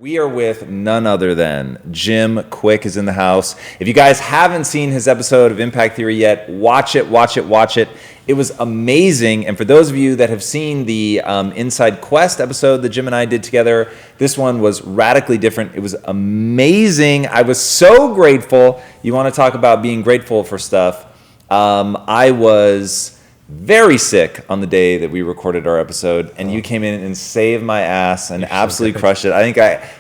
We are with none other than Jim Kwik is in the house. If you guys haven't seen his episode of Impact Theory yet, watch it. It was amazing. And for those of you that have seen the Inside Quest episode that Jim and I did together, this one was radically different. It was amazing. I was so grateful. You want to talk about being grateful for stuff. I was very sick on the day that we recorded our episode, and you came in and saved my ass and absolutely crushed it. I think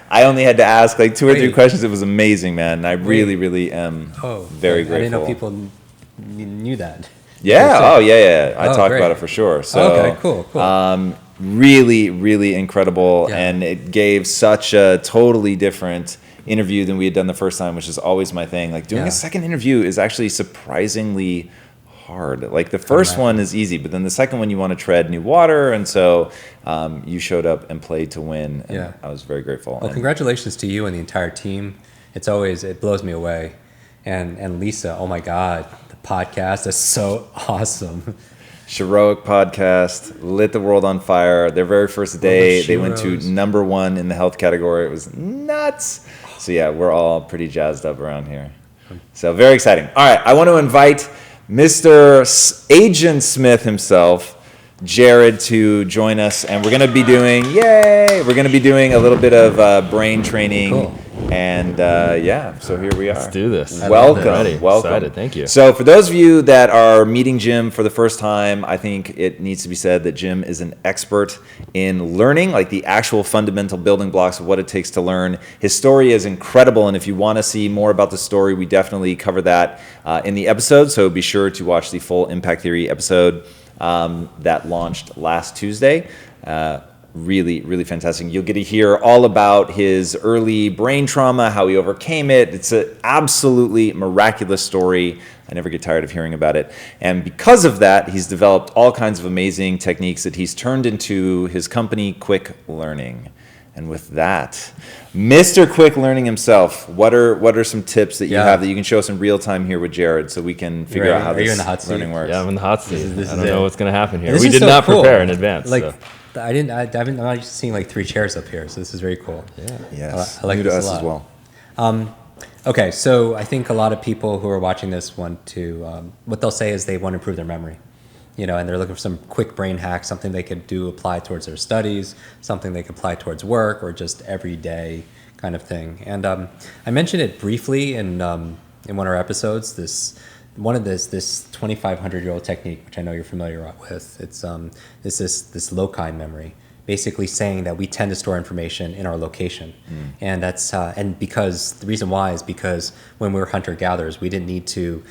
I only had to ask like 2 or 3 questions. It was amazing, man. And I really am very grateful. I didn't know people knew that. Yeah. Yeah. I talked about it for sure. So, okay, cool. Really incredible, and it gave such a totally different interview than we had done the first time, which is always my thing. Like doing a second interview is actually surprisingly hard. Like the first one is easy, but then the second one you want to tread new water, and so you showed up and played to win, and I was very grateful. Well, congratulations to you and the entire team. It blows me away. And Lisa, oh my God, the podcast is so awesome. Heroic podcast lit the world on fire. Their very first day, they went to #1 in the health category. It was nuts. So yeah, we're all pretty jazzed up around here. So very exciting. All right, I want to invite Mr. Agent Smith himself, Jared, to join us, and we're going to be doing a little bit of brain training. Cool. And so here we are. Let's do this. Welcome. Excited. Thank you. So for those of you that are meeting Jim for the first time, I think it needs to be said that Jim is an expert in learning, like the actual fundamental building blocks of what it takes to learn. His story is incredible, and if you want to see more about the story, we definitely cover that in the episode. So be sure to watch the full Impact Theory episode that launched last Tuesday. Really fantastic. You'll get to hear all about his early brain trauma, how he overcame it. It's an absolutely miraculous story. I never get tired of hearing about it. And because of that, he's developed all kinds of amazing techniques that he's turned into his company, Kwik Learning. And with that, Mr. Kwik Learning himself, what are some tips that you have that you can show us in real time here with Jared, so we can figure out how this learning works? Yeah, I'm in the hot seat. This I don't know what's going to happen here. This We did so not cool. prepare in advance. Like, so. I'm not used to seeing like 3 chairs up here, so this is very cool. Yeah. Yes, I like new this to a us lot. as well. Okay, so I think a lot of people who are watching this want to, what they'll say is they want to improve their memory, and they're looking for some quick brain hack, something they could apply towards their studies, something they could apply towards work, or just everyday kind of thing. And I mentioned it briefly in one of our episodes. This 2,500-year-old technique, which I know you're familiar with. It's this loci memory, basically saying that we tend to store information in our location, and that's because the reason why is because when we were hunter-gatherers, we didn't need to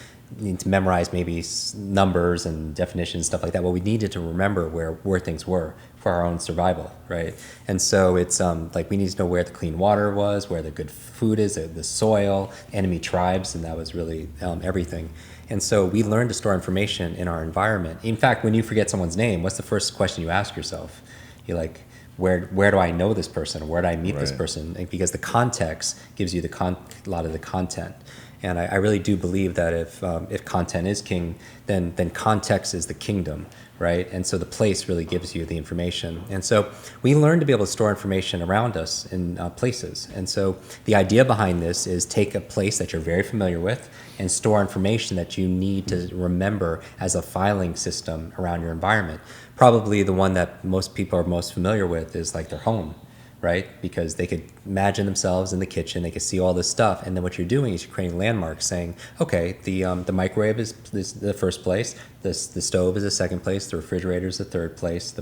memorize maybe numbers and definitions, stuff like that. Well, we needed to remember where things were for our own survival, right? And so it's like we need to know where the clean water was, where the good food is, the soil, enemy tribes, and that was really everything. And so we learn to store information in our environment. In fact, when you forget someone's name, what's the first question you ask yourself? You're like, where do I know this person? Where did I meet this person? Because the context gives you a lot of the content. And I really do believe that if content is king, then context is the kingdom, right? And so the place really gives you the information. And so we learn to be able to store information around us in places. And so the idea behind this is take a place that you're very familiar with and store information that you need to remember as a filing system around your environment. Probably the one that most people are most familiar with is like their home, right? Because they could imagine themselves in the kitchen, they could see all this stuff, and then what you're doing is you're creating landmarks saying, okay, the microwave is the first place, the stove is the second place, the refrigerator is the third place,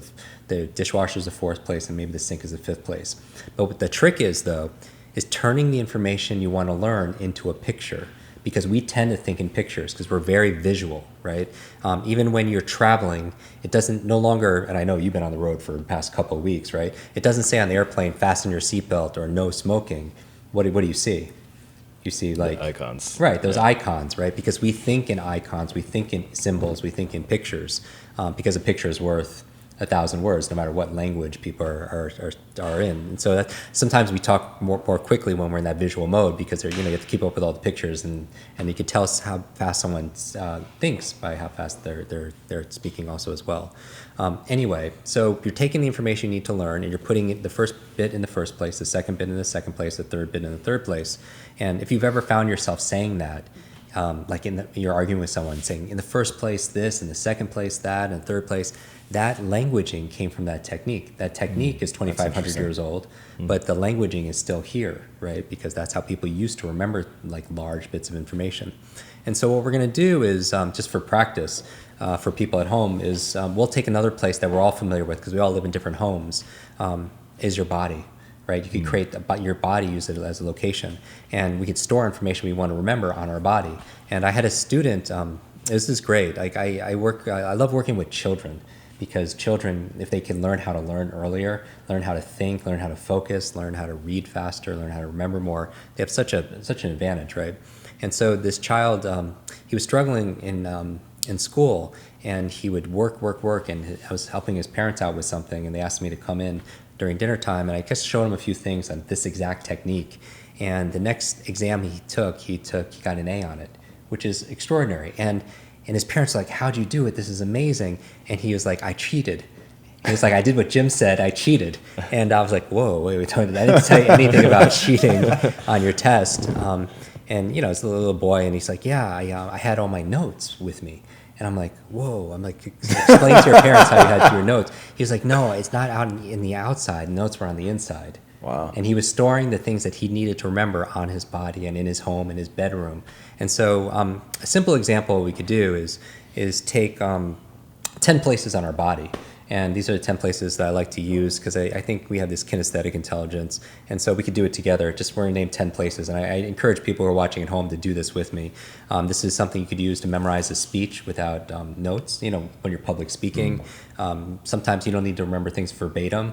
the dishwasher is the fourth place, and maybe the sink is the fifth place. But what the trick is, though, is turning the information you want to learn into a picture, because we tend to think in pictures because we're very visual, right? Even when you're traveling, it doesn't no longer, and I know you've been on the road for the past couple of weeks, right? It doesn't say on the airplane, fasten your seatbelt or no smoking. What do you see? You see like the icons. Right, those icons, right? Because we think in icons, we think in symbols, we think in pictures, because a picture is worth 1,000 words, no matter what language people are in. And so that sometimes we talk more quickly when we're in that visual mode because you have to keep up with all the pictures, and you can tell how fast someone thinks by how fast they're speaking also as well. Anyway, so you're taking the information you need to learn, and you're putting the first bit in the first place, the second bit in the second place, the third bit in the third place. And if you've ever found yourself saying that, like you're arguing with someone saying in the first place this, in the second place that, and third place, that languaging came from that technique. That technique is 2,500 years old, but the languaging is still here, right? Because that's how people used to remember like large bits of information. And so what we're going to do is, just for practice, for people at home, is we'll take another place that we're all familiar with because we all live in different homes, is your body. Right, you could create your body, use it as a location, and we could store information we want to remember on our body. And I had a student. This is great. Like I love working with children because children, if they can learn how to learn earlier, learn how to think, learn how to focus, learn how to read faster, learn how to remember more, they have such an advantage, right? And so this child, he was struggling in school, and he would work, and I was helping his parents out with something, and they asked me to come in during dinner time, and I just showed him a few things on this exact technique. And the next exam he got an A on it, which is extraordinary. And his parents were like, "How'd you do it? This is amazing." And he was like, "I cheated." He was like, "I did what Jim said. I cheated." And I was like, "Whoa, wait, I didn't tell you anything about cheating on your test." And it's a little boy, and he's like, "Yeah, I had all my notes with me." And I'm like, whoa, I'm like, explain to your parents how you had your notes. He was like, no, it's not out in the outside. The notes were on the inside. Wow. And he was storing the things that he needed to remember on his body and in his home, in his bedroom. And so a simple example we could do is take 10 places on our body. And these are the 10 places that I like to use because I think we have this kinesthetic intelligence. And so we could do it together. Just we're going to name 10 places. And I encourage people who are watching at home to do this with me. This is something you could use to memorize a speech without notes, when you're public speaking. Sometimes you don't need to remember things verbatim.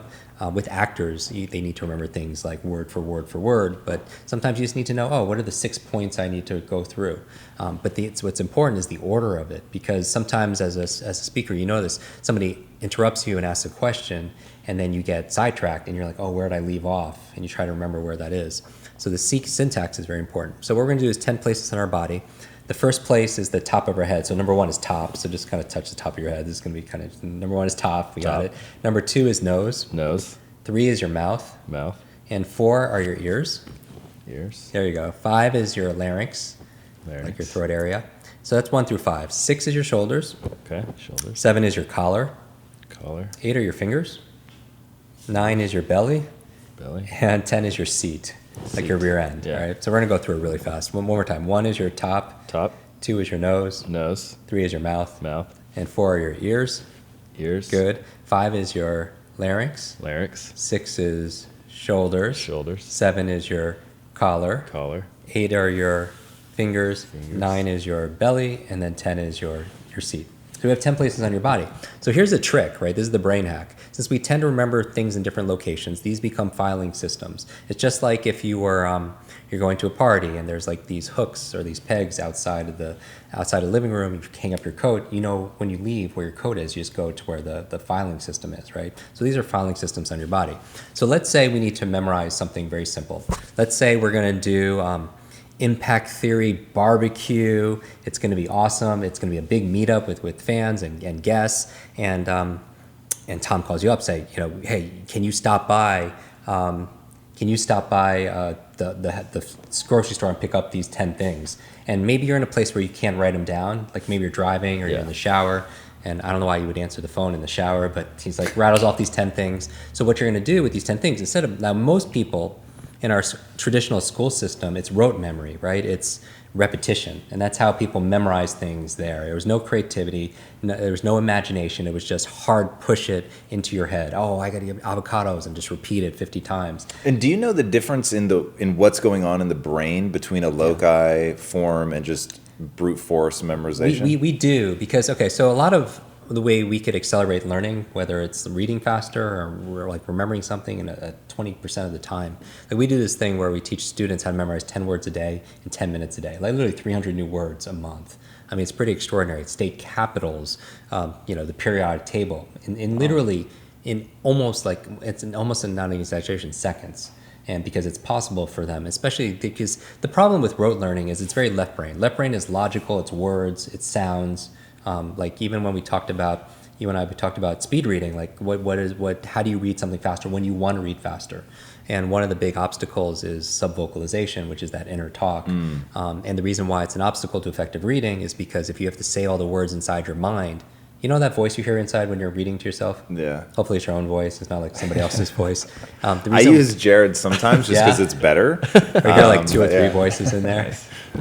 With actors, they need to remember things like word for word. But sometimes you just need to know, what are the 6 points I need to go through? But what's important is the order of it. Because sometimes as a speaker, somebody interrupts you and asks a question, and then you get sidetracked, and you're like, where did I leave off? And you try to remember where that is. So the syntax is very important. So what we're going to do is 10 places in our body. The first place is the top of our head. So number 1 is top. So just kind of touch the top of your head. This is going to be kind of, number 1 is top. We got it. Number 2 is nose. Nose. 3 is your mouth. Mouth. And 4 are your ears. Ears. There you go. 5 is your larynx. Like your throat area. So that's 1 through 5. 6 is your shoulders. Okay, shoulders. 7 is your collar. Collar. 8 are your fingers. 9 is your belly. Belly. And 10 is your seat. Like your rear end. Yeah. Right? So we're going to go through it really fast. One more time. 1 is your top. Top. 2 is your nose. Nose. 3 is your mouth. Mouth. And 4 are your ears. Ears. Good. 5 is your larynx. Larynx. 6 is shoulders. Shoulders. 7 is your collar. Collar. 8 are your fingers. 9 is your belly. And then 10 is your seat. So we have 10 places on your body. So here's the trick, right? This is the brain hack. Since we tend to remember things in different locations, these become filing systems. It's just like if you were you're going to a party and there's like these hooks or these pegs outside of the living room. You hang up your coat. When you leave where your coat is, you just go to where the filing system is, right? So these are filing systems on your body. So let's say we need to memorize something very simple. Let's say we're going to do impact theory barbecue. It's going to be awesome. It's going to be a big meetup with fans and guests. And Tom calls you up, say, hey, can you stop by? The grocery store and pick up these 10 things? And maybe you're in a place where you can't write them down. Like maybe you're driving or you're in the shower. And I don't know why you would answer the phone in the shower, but he's like rattles off these 10 things. So what you're going to do with these 10 things, now most people in our traditional school system, it's rote memory, right? It's repetition. And that's how people memorize things there. There was no creativity. There was no imagination. It was just hard push it into your head. I got to get avocados and just repeat it 50 times. And do you know the difference in what's going on in the brain between a loci form and just brute force memorization? We do because, so a lot of the way we could accelerate learning, whether it's reading faster or we're like remembering something in a 20% of the time. Like we do this thing where we teach students how to memorize 10 words a day in 10 minutes a day, like literally 300 new words a month. I mean, it's pretty extraordinary. State capitals, the periodic table, in literally in almost like, it's almost not an exaggeration, seconds. And because it's possible for them, especially because the problem with rote learning is it's very left brain. Left brain is logical, it's words, it's sounds. Like even when we talked about, you and I, we talked about speed reading, like how do you read something faster when you want to read faster? And one of the big obstacles is subvocalization, which is that inner talk. And the reason why it's an obstacle to effective reading is because if you have to say all the words inside your mind, you know that voice you hear inside when you're reading to yourself? Yeah. Hopefully it's your own voice. It's not like somebody else's voice. I use Jared sometimes just because it's better. You hear like two or three voices in there.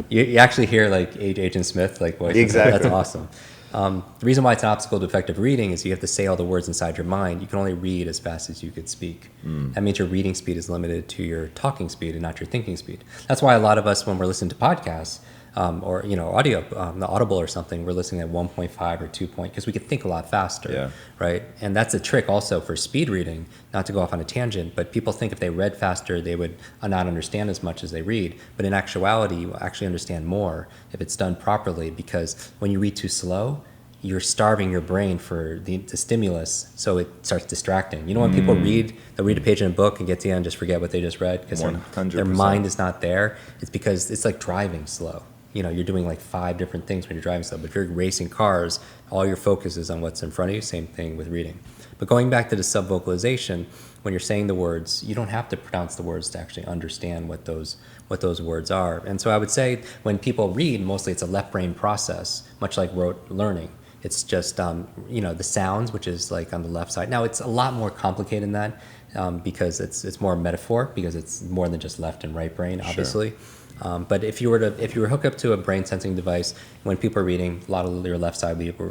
You actually hear like Agent Smith like voices. Exactly. That's awesome. The reason why it's an obstacle to effective reading is you have to say all the words inside your mind. You can only read as fast as you could speak. That means your reading speed is limited to your talking speed and not your thinking speed. That's why a lot of us, when we're listening to podcasts or audio, the Audible or something, we're listening at 1.5 or 2 because we can think a lot faster, right? And that's a trick also for speed reading, not to go off on a tangent, but people think if they read faster, they would not understand as much as they read. But in actuality, you will actually understand more if it's done properly, because when you read too slow, you're starving your brain for the stimulus, so it starts distracting. You know, when people read, they'll read a page in a book and get to the end and just forget what they just read because their mind is not there. It's because it's like driving slow. You know, you're doing like 5 different things when you're driving slow. But if you're racing cars, all your focus is on what's in front of you. Same thing with reading. But going back to the subvocalization, when you're saying the words, you don't have to pronounce the words to actually understand what those words are. And so I would say when people read, mostly it's a left brain process, much like rote learning. It's just, the sounds, which is like on the left side. Now, it's a lot more complicated than that because it's more a metaphor, because it's more than just left and right brain, obviously. Sure. But if you were hooked up to a brain sensing device, when people are reading, a lot of your left side will be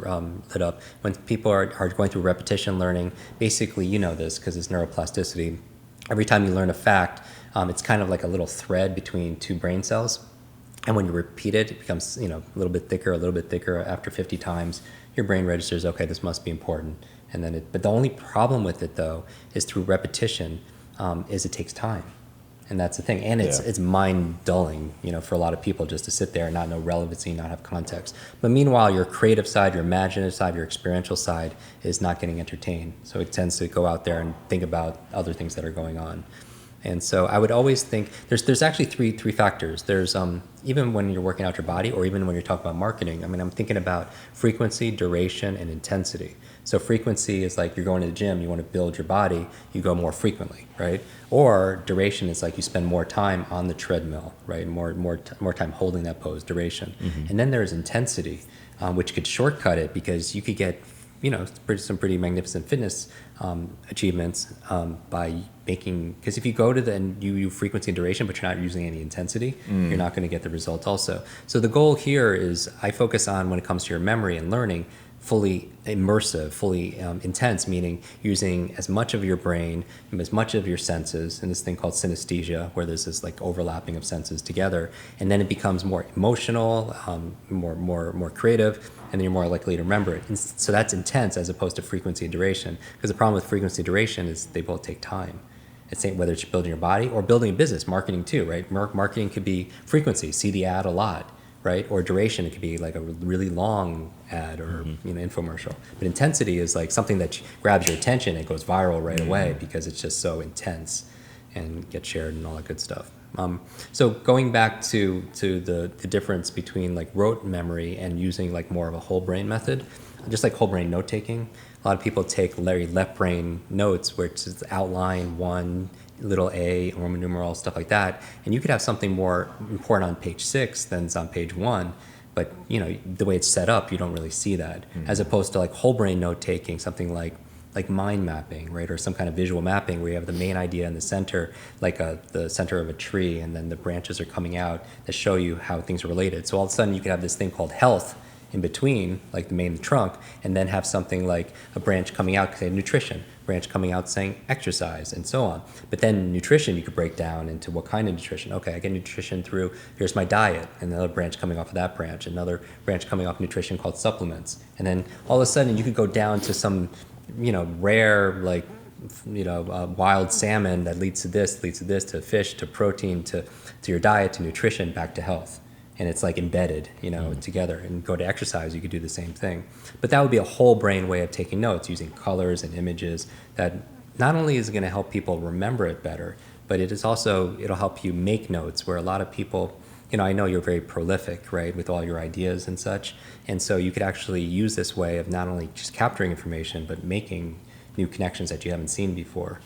lit up. When people are going through repetition learning, basically, you know this because it's neuroplasticity. Every time you learn a fact, it's kind of like a little thread between 2 brain cells. And when you repeat it, it becomes a little bit thicker. After 50 times, your brain registers, okay, this must be important. And then but the only problem with it, though, is through repetition, is it takes time. And that's the thing. And it's mind dulling, for a lot of people just to sit there and not know relevancy, not have context. But meanwhile, your creative side, your imaginative side, your experiential side is not getting entertained. So it tends to go out there and think about other things that are going on. And so I would always think there's actually three factors. There's even when you're working out your body, or even when you're talking about marketing. I mean, I'm thinking about frequency, duration, and intensity. So frequency is like you're going to the gym, you want to build your body, you go more frequently, right? Or duration is like you spend more time on the treadmill, right? More time holding that pose, duration. And then there's intensity, which could shortcut it because you could get some pretty magnificent fitness achievements by making, because if you go to and you frequency and duration, but you're not using any intensity, you're not going to get the results also. So the goal here is I focus on, when it comes to your memory and learning, fully immersive, fully intense, meaning using as much of your brain, as much of your senses, and this thing called synesthesia, where there's this like overlapping of senses together, and then it becomes more emotional, more creative, and then you're more likely to remember it. And so that's intense as opposed to frequency and duration, because the problem with frequency and duration is they both take time. It's whether it's building your body or building a business, marketing too, right? Marketing could be frequency, see the ad a lot, right? Or duration, it could be like a really long ad or infomercial. But intensity is like something that grabs your attention and goes viral right away because it's just so intense and gets shared and all that good stuff. So going back to the difference between like rote memory and using like more of a whole brain method, just like whole brain note taking. A lot of people take very left brain notes, which is outline 1, little a, Roman numeral, stuff like that. And you could have something more important on page 6 than it's on page 1. But the way it's set up, you don't really see that. As opposed to like whole brain note taking, something like mind mapping, right? Or some kind of visual mapping where you have the main idea in the center, like the center of a tree, and then the branches are coming out that show you how things are related. So all of a sudden you could have this thing called health in between, like the main trunk, and then have something like a branch coming out saying nutrition, branch coming out saying exercise, and so on. But then nutrition you could break down into what kind of nutrition. Okay, I get nutrition through, here's my diet, and another branch coming off of that branch, another branch coming off nutrition called supplements. And then all of a sudden you could go down to some, rare, like, wild salmon that leads to this, to fish, to protein, to your diet, to nutrition, back to health. And it's like embedded, together. And go to exercise, you could do the same thing. But that would be a whole brain way of taking notes, using colors and images that not only is it going to help people remember it better, but it'll help you make notes, where a lot of people, I know you're very prolific, right, with all your ideas and such. And so you could actually use this way of not only just capturing information, but making new connections that you haven't seen before.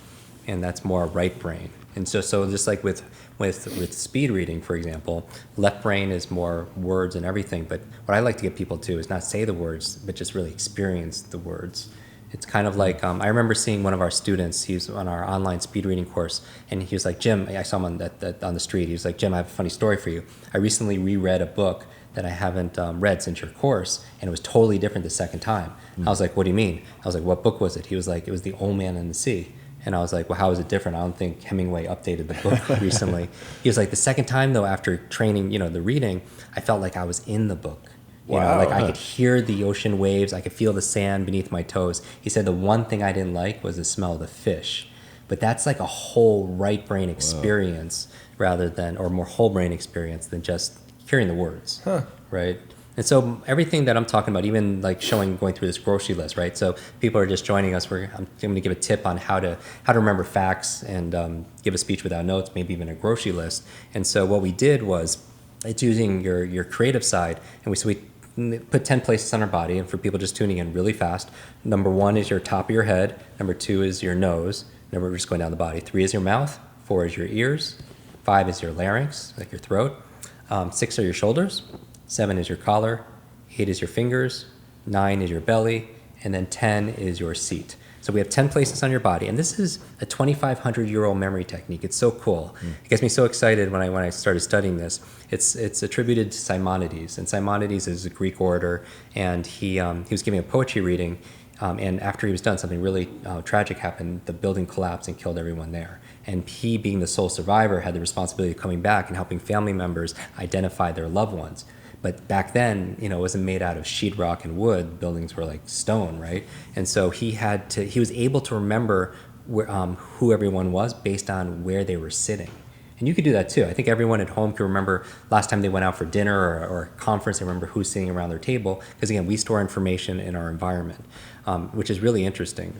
And that's more right brain. And so just like with speed reading, for example, left brain is more words and everything. But what I like to get people to is not say the words, but just really experience the words. It's kind of like, I remember seeing one of our students, he's on our online speed reading course, and he was like, Jim, I saw him on the street. He was like, Jim, I have a funny story for you. I recently reread a book that I haven't read since your course, and it was totally different the second time. I was like, what do you mean? I was like, what book was it? He was like, it was The Old Man and the Sea. And I was like, well, how is it different? I don't think Hemingway updated the book recently. He was like, the second time, though, after training, the reading, I felt like I was in the book. Wow. I could hear the ocean waves. I could feel the sand beneath my toes. He said the one thing I didn't like was the smell of the fish. But that's like a whole right brain experience or more whole brain experience than just hearing the words, right? And so everything that I'm talking about, even like going through this grocery list, right? So people are just joining us. I'm going to give a tip on how to remember facts and give a speech without notes, maybe even a grocery list. And so what we did was, it's using your creative side, and we put 10 places on our body. And for people just tuning in really fast, number 1 is your top of your head. Number 2 is your nose. Number, we're just going down the body. 3 is your mouth. 4 is your ears. 5 is your larynx, like your throat. 6 are your shoulders. 7 is your collar, 8 is your fingers, 9 is your belly, and then 10 is your seat. So we have 10 places on your body, and this is a 2,500-year-old memory technique. It's so cool. It gets me so excited when I started studying this. It's attributed to Simonides, and Simonides is a Greek orator, and he was giving a poetry reading, and after he was done, something really tragic happened. The building collapsed and killed everyone there. And he, being the sole survivor, had the responsibility of coming back and helping family members identify their loved ones. But back then, it wasn't made out of sheetrock and wood. Buildings were like stone, right? And so he was able to remember who everyone was based on where they were sitting. And you could do that too. I think everyone at home can remember last time they went out for dinner or a conference, they remember who's sitting around their table. Because again, we store information in our environment, which is really interesting.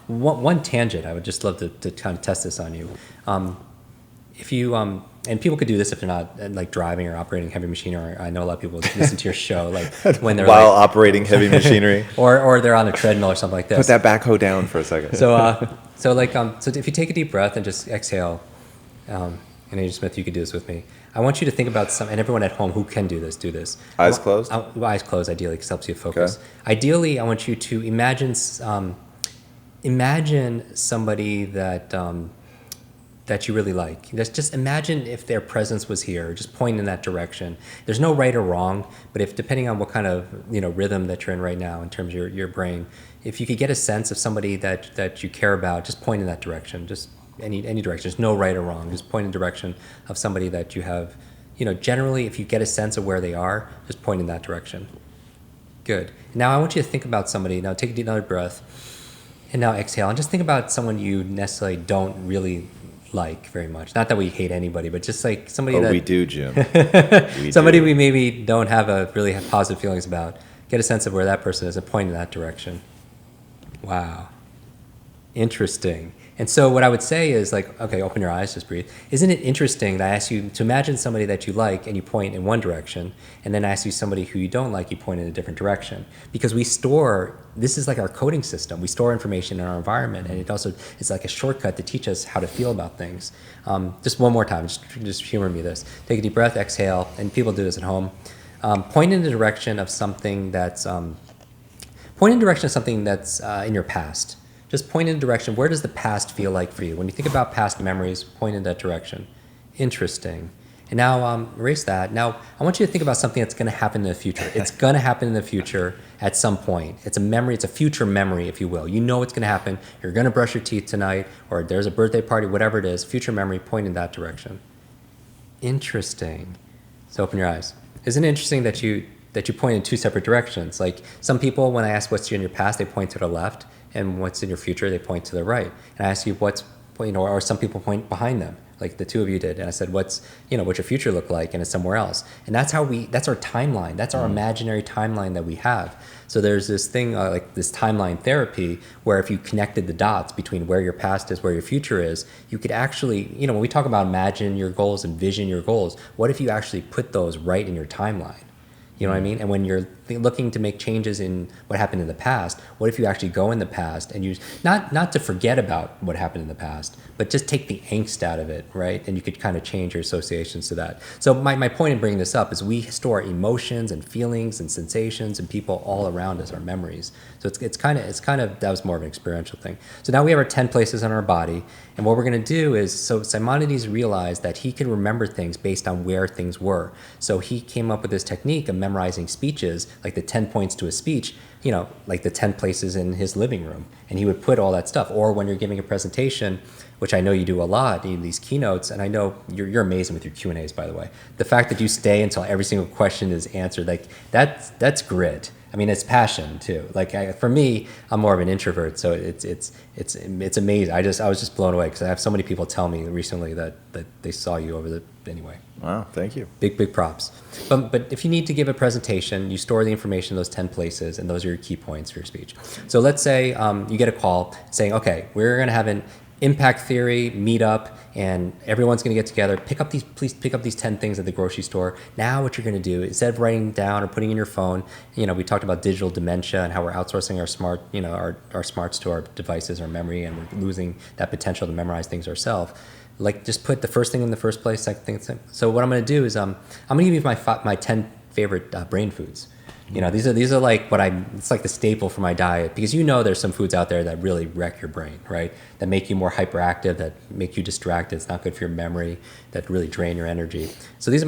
One tangent, I would just love to kind of test this on you. If you and people could do this if they're not like driving or operating heavy machinery. I know a lot of people listen to your show like when they're while operating heavy machinery, or they're on a treadmill or something like this. Put that backhoe down for a second. So if you take a deep breath and just exhale, and Agent Smith, you could do this with me. I want you to think about and everyone at home who can do this. Eyes closed? Eyes closed, ideally, because it helps you focus. Okay. Ideally, I want you to imagine somebody that you really like. Just imagine if their presence was here, just point in that direction. There's no right or wrong, but if depending on what kind of rhythm that you're in right now in terms of your brain, if you could get a sense of somebody that you care about, just point in that direction. Just any direction. There's no right or wrong. Just point in the direction of somebody that you have. Generally, if you get a sense of where they are, just point in that direction. Good. Now I want you to think about somebody. Now take another breath, and now exhale, and just think about someone you necessarily don't really like very much. Not that we hate anybody, but just like somebody that we do, Jim. We maybe don't really have positive feelings about. Get a sense of where that person is and point in that direction. Wow. Interesting. And so what I would say is like, okay, open your eyes, just breathe. Isn't it interesting that I ask you to imagine somebody that you like and you point in one direction, and then I ask you somebody who you don't like, you point in a different direction? Because this is like our coding system. We store information in our environment, and it's like a shortcut to teach us how to feel about things. Just one more time, just humor me this. Take a deep breath, exhale, and people do this at home. Point in the direction of something that's in your past. Just point in a direction. Where does the past feel like for you? When you think about past memories, point in that direction. Interesting. And now erase that. Now I want you to think about something that's going to happen in the future. It's going to happen in the future at some point. It's a memory. It's a future memory, if you will. You know it's going to happen. You're going to brush your teeth tonight, or there's a birthday party, whatever it is. Future memory, point in that direction. Interesting. So open your eyes. Isn't it interesting that you point in two separate directions? Like some people, when I ask what's in your past, they point to the left, and what's in your future, they point to the right. And I ask you or some people point behind them, like the two of you did. And I said, what's your future look like? And it's somewhere else. And that's our timeline. That's our imaginary timeline that we have. So there's this thing like this timeline therapy, where if you connected the dots between where your past is, where your future is, you could actually, when we talk about imagine your goals and vision your goals, what if you actually put those right in your timeline? You know what I mean? And when you're looking to make changes in what happened in the past, what if you actually go in the past and use, not to forget about what happened in the past, but just take the angst out of it, right? And you could kind of change your associations to that. So my point in bringing this up is we store emotions and feelings and sensations and people all around us, our memories. So it's kind of that was more of an experiential thing. So now we have our 10 places on our body, and what we're going to do is, so Simonides realized that he could remember things based on where things were. So he came up with this technique of memorizing speeches, like the 10 points to a speech, like the 10 places in his living room. And he would put all that stuff. Or when you're giving a presentation, which I know you do a lot in these keynotes, and I know you're amazing with your Q&As, by the way. The fact that you stay until every single question is answered, like that's grit. I mean, it's passion too. Like for me, I'm more of an introvert, so it's amazing. I was just blown away because I have so many people tell me recently that they saw you anyway. Wow, thank you. Big props. But if you need to give a presentation, you store the information in those 10 places, and those are your key points for your speech. So let's say you get a call saying, okay, we're going to have an impact theory meetup, and everyone's going to get together. Please pick up these 10 things at the grocery store. Now what you're going to do, instead of writing down or putting in your phone, we talked about digital dementia and how we're outsourcing our smarts to our devices, our memory, and we're losing that potential to memorize things ourselves. Like just put the first thing in the first place, second thing. So what I'm going to do is I'm going to give you my 10 favorite brain foods. These are like it's like the staple for my diet, because there's some foods out there that really wreck your brain, right? That make you more hyperactive, that make you distracted. It's not good for your memory, that really drain your energy. So these are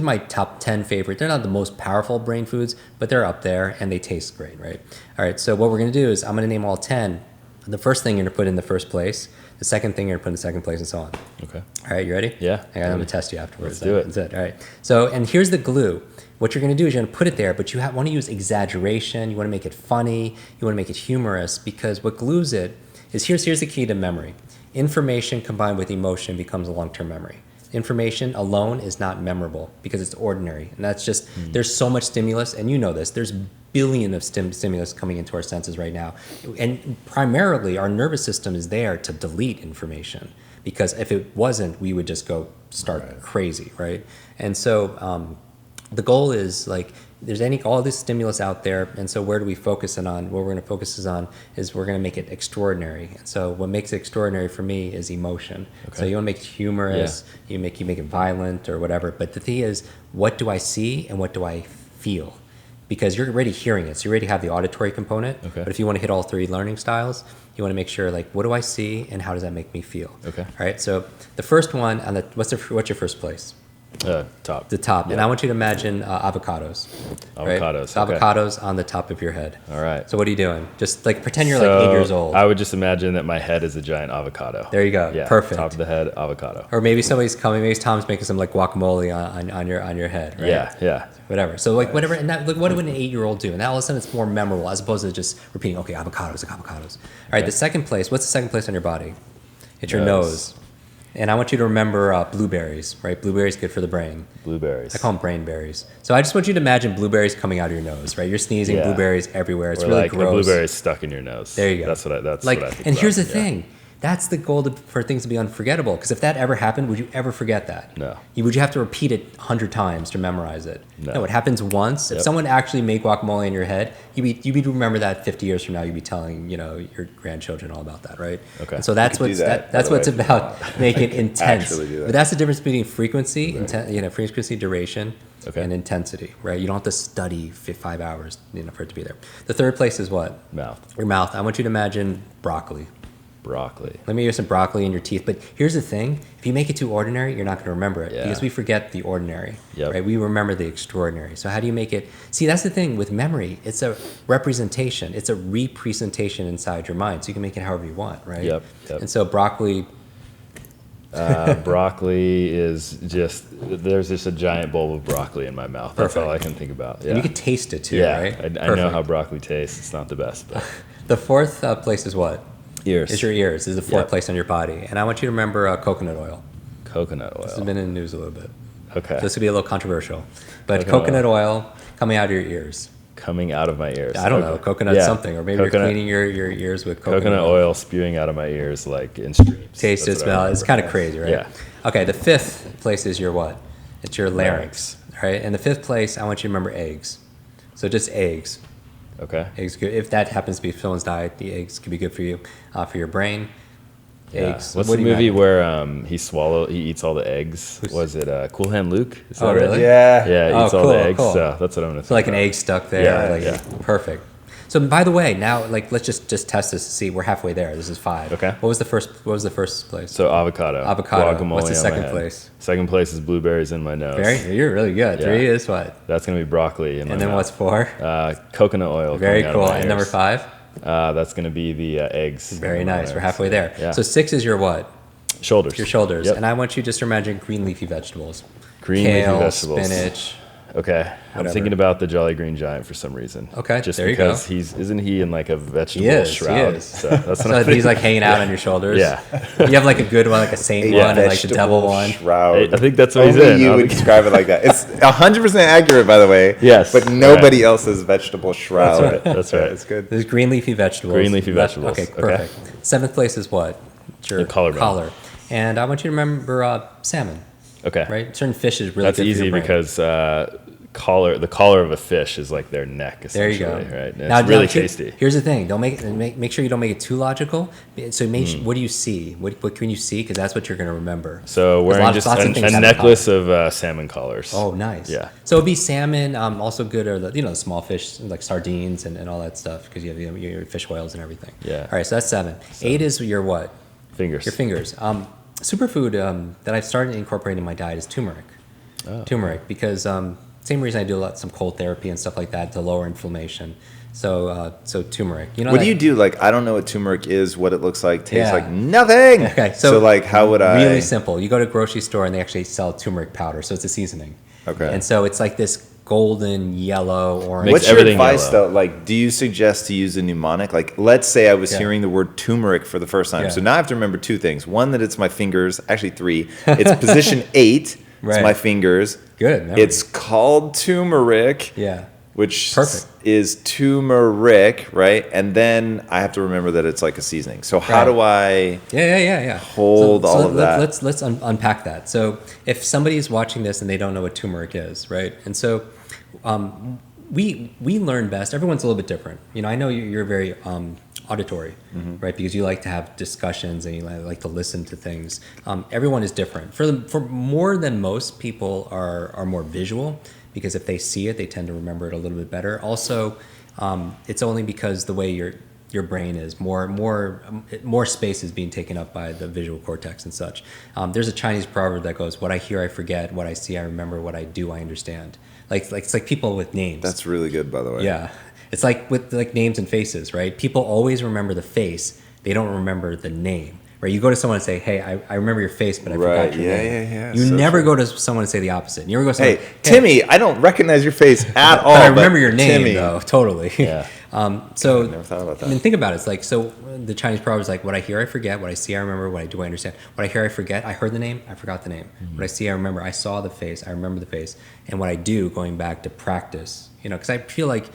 my top 10 favorite. They're not the most powerful brain foods, but they're up there and they taste great, right? All right, so what we're going to do is I'm going to name all 10. The first thing you're going to put in the first place, the second thing you're going to put in the second place, and so on. Okay. All right, you ready? Yeah. I'm going to test you afterwards. Let's do it. That's it. All right. So, and here's the glue. What you're going to do is you're going to put it there, but you want to use exaggeration. You want to make it funny. You want to make it humorous, because what glues it is, here's the key to memory. Information combined with emotion becomes a long-term memory. Information alone is not memorable because it's ordinary. And that's just, there's so much stimulus, and you know this, there's billion of stimulus coming into our senses right now. And primarily our nervous system is there to delete information, because if it wasn't, we would just go start crazy, right? And so the goal is, like, there's all this stimulus out there, and so where do we focus on? What we're going to focus on is we're going to make it extraordinary. And so what makes it extraordinary for me is emotion. Okay. So you want to make it humorous, you make it violent or whatever, but the thing is, what do I see and what do I feel? Because you're already hearing it, so you already have the auditory component. Okay. But if you want to hit all three learning styles, you want to make sure, like, what do I see and how does that make me feel? Okay. All right. So the first one on what's your first place? Top. The top. Yep. And I want you to imagine avocados. Avocados. Right? So avocados on the top of your head. All right. So what are you doing? Just like pretend you're like 8 years old. I would just imagine that my head is a giant avocado. There you go. Yeah. Perfect. Top of the head, avocado. Or maybe somebody's coming. Maybe Tom's making some like guacamole on your head. Right? Yeah. Whatever. So like whatever. And that, like, what would an 8-year-old do? And now all of a sudden it's more memorable as opposed to just repeating. Okay, avocados. All right. The second place. What's the second place on your body? It's your nose. And I want you to remember blueberries, right? Blueberries good for the brain. Blueberries. I call them brain berries. So I just want you to imagine blueberries coming out of your nose, right? You're sneezing, blueberries everywhere. It's really gross. The blueberries stuck in your nose. There you go. That's what I think and about. here's the thing. That's the goal for things to be unforgettable. Because if that ever happened, would you ever forget that? No. Would you have to repeat it 100 times to memorize it? No. It happens once. If someone actually made guacamole in your head, you'd be remember that 50 years from now. You'd be telling your grandchildren all about that, right? Okay. And so that's what's about. Make it intense. But that's the difference between frequency, frequency, duration, and intensity, right? You don't have to study 5 hours, for it to be there. The third place is what? Mouth. Your mouth. I want you to imagine broccoli. Broccoli. Let me use some broccoli in your teeth. But here's the thing: if you make it too ordinary, you're not going to remember it because we forget the ordinary. Yep. Right? We remember the extraordinary. So how do you make it? See, that's the thing with memory. It's a representation. It's a representation inside your mind. So you can make it however you want, right? Yep. And so broccoli. Broccoli is just, there's just a giant bowl of broccoli in my mouth. That's all I can think about. Yeah. And you can taste it too, Yeah, right? I know how broccoli tastes. It's not the best, but The fourth place is what? ears. Is your ears. Is the fourth place on your body. And I want you to remember coconut oil. Coconut This has oil. been in the news a little bit. Okay. This would be a little controversial. But Coconut coconut oil coming out of your ears. Coming out of my ears. I don't know, coconut Yeah. something. Or maybe you're cleaning your ears with Coconut oil spewing out of my ears like in streams. Taste it, That's what I smell it. It's remember. kind of crazy, right? Yeah. Okay, the fifth place is your what? It's your larynx, right? And the fifth place, I want you to remember eggs. So just eggs. Okay. Eggs good. If that happens to be someone's diet, the eggs can be good for you, for your brain. Yeah. Eggs. What's What the do you movie imagine? where he eats all the eggs? Was it Cool Hand Luke? Is Oh, that it? really? Yeah. Yeah, he Oh, eats all cool, the eggs. cool. So that's what I'm gonna. So like an think egg stuck there. Yeah, like, yeah. Perfect. So by the way, now like let's just test this to see. We're halfway there. This is 5. Okay. What was the first place? So avocado. Avocado. Guacamole What's the on my second head. place? Second place is blueberries in my nose. You're really good. Yeah. 3 is what? That's gonna be broccoli in my And then mouth. what's 4? Coconut oil. Very coming out of cool. my And number ears. 5? That's gonna be the eggs. Very in my nice. We're nose. halfway there. Yeah. So 6 is your what? Shoulders. Your shoulders. Yep. And I want you just to imagine green leafy vegetables. Green Kale, leafy vegetables. spinach. Okay. I'm Whatever. thinking about the Jolly Green Giant for some reason. Okay, Just there you because go. isn't he in like a vegetable He is. shroud? He is. So that's what So I'm he's like thinking. hanging out on your shoulders. Yeah. You have like a good one, like a saint A one, and like the devil vegetable one. Shroud. I think that's what he's Only in. you I would think- describe it like that. It's 100% accurate, by the way. Yes, But nobody else's vegetable shroud. That's right. That's right. It's good. There's green leafy vegetables. Green leafy vegetables. Okay, Okay. perfect. 7th place is what? It's your The collarbone. collar. And I want you to remember salmon, Okay. right? Certain fish is really That's good for easy your brain. because the collar of a fish is like their neck, There you essentially, go. right? And Now, it's really now, tasty. Here's the thing: don't make sure you don't make it too logical. So what do you see? What can you see? Because that's what you're going to remember. So 'Cause wearing lots just of things a have a necklace of salmon collars. Oh, nice. Yeah. So it'd be salmon. Also good are the small fish like sardines and all that stuff because you have your fish oils and everything. Yeah. All right, so that's 7. 8 is your what? Fingers. Your fingers. Superfood that I've started incorporating in my diet is turmeric. Oh. Turmeric because same reason I do some cold therapy and stuff like that to lower inflammation. So turmeric. You know What that- do you do? Like, I don't know what turmeric is, what it looks like, tastes Yeah. like nothing. Okay, So, like, how would I? Really simple. You go to a grocery store and they actually sell turmeric powder, so it's a seasoning. Okay. And so it's like this golden, yellow, orange. Makes What's your everything advice, yellow. though? Like, do you suggest to use a mnemonic? Like, let's say I was Yeah. hearing the word turmeric for the first time. Yeah. So now I have to remember 2 things. One, that it's my fingers. Actually, 3. It's position 8. Right. It's my fingers. Good. memory. It's called turmeric. yeah. Which Perfect. is turmeric, right? And then I have to remember that it's like a seasoning. So how Right. do I? Yeah. Hold all of that. Let's unpack that. So if somebody's watching this and they don't know what turmeric is, right? And so we learn best. Everyone's a little bit different. I know you're very auditory, right? Because you like to have discussions and you like to listen to things. Everyone is different. For more than most people are more visual because if they see it, they tend to remember it a little bit better. Also, it's only because the way your brain is more space is being taken up by the visual cortex and such. There's a Chinese proverb that goes, "What I hear, I forget. What I see, I remember. What I do, I understand." Like it's like people with names. That's really good, by the way. Yeah. It's like with like names and faces, right? People always remember the face. They don't remember the name, right? You go to someone and say, "Hey, I remember your face, but I Right. forgot your Yeah, name." yeah. You So never true. go to someone and say the opposite. You never go to someone, Hey, Timmy, I don't recognize your face at all. but I remember your name, Timmy. though, totally. Yeah. So I never thought about that. I mean, think about it. It's like, so the Chinese proverb is like, what I hear, I forget. What I see, I remember. What I do, I understand. What I hear, I forget. I heard the name, I forgot the name. What I see, I remember. I saw the face, I remember the face. And what I do, going back to practice, because I feel like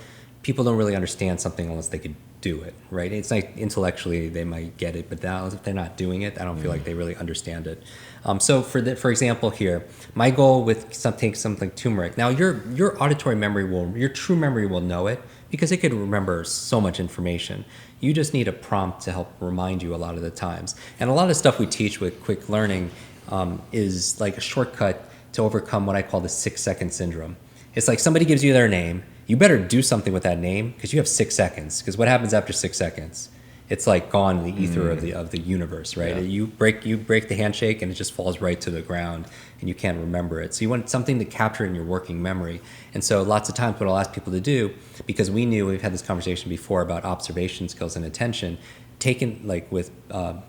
people don't really understand something unless they could do it, right? It's like intellectually they might get it, but now if they're not doing it, I don't feel like they really understand it. So for example here, my goal with something like turmeric. Now your auditory memory your true memory will know it because it could remember so much information. You just need a prompt to help remind you a lot of the times. And a lot of stuff we teach with Kwik learning is like a shortcut to overcome what I call the 6-second syndrome. It's like somebody gives you their name. You better do something with that name because you have 6 seconds. Because what happens after 6 seconds? it's like gone in the ether of the universe, right? You break the handshake and it just falls right to the ground and you can't remember it. So you want something to capture in your working memory. And so lots of times what I'll ask people to do, because we've had this conversation before about observation skills and attention, taken like with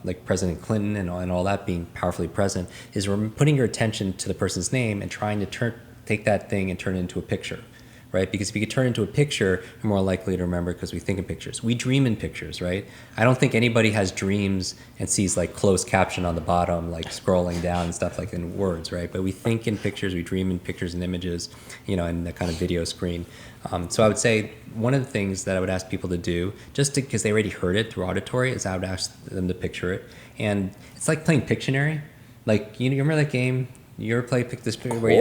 like President Clinton and all that being powerfully present, is putting your attention to the person's name and trying to take that thing and turn it into a picture. Right? Because if you could turn it into a picture, you're more likely to remember because we think in pictures. We dream in pictures, right? I don't think anybody has dreams and sees like closed caption on the bottom, like scrolling down and stuff like in words, right? But we think in pictures, we dream in pictures and images, and the kind of video screen. So I would say one of the things that I would ask people to do, just because they already heard it through auditory, is I would ask them to picture it. And it's like playing Pictionary. Like, you remember that game? You ever play Pick This Picture where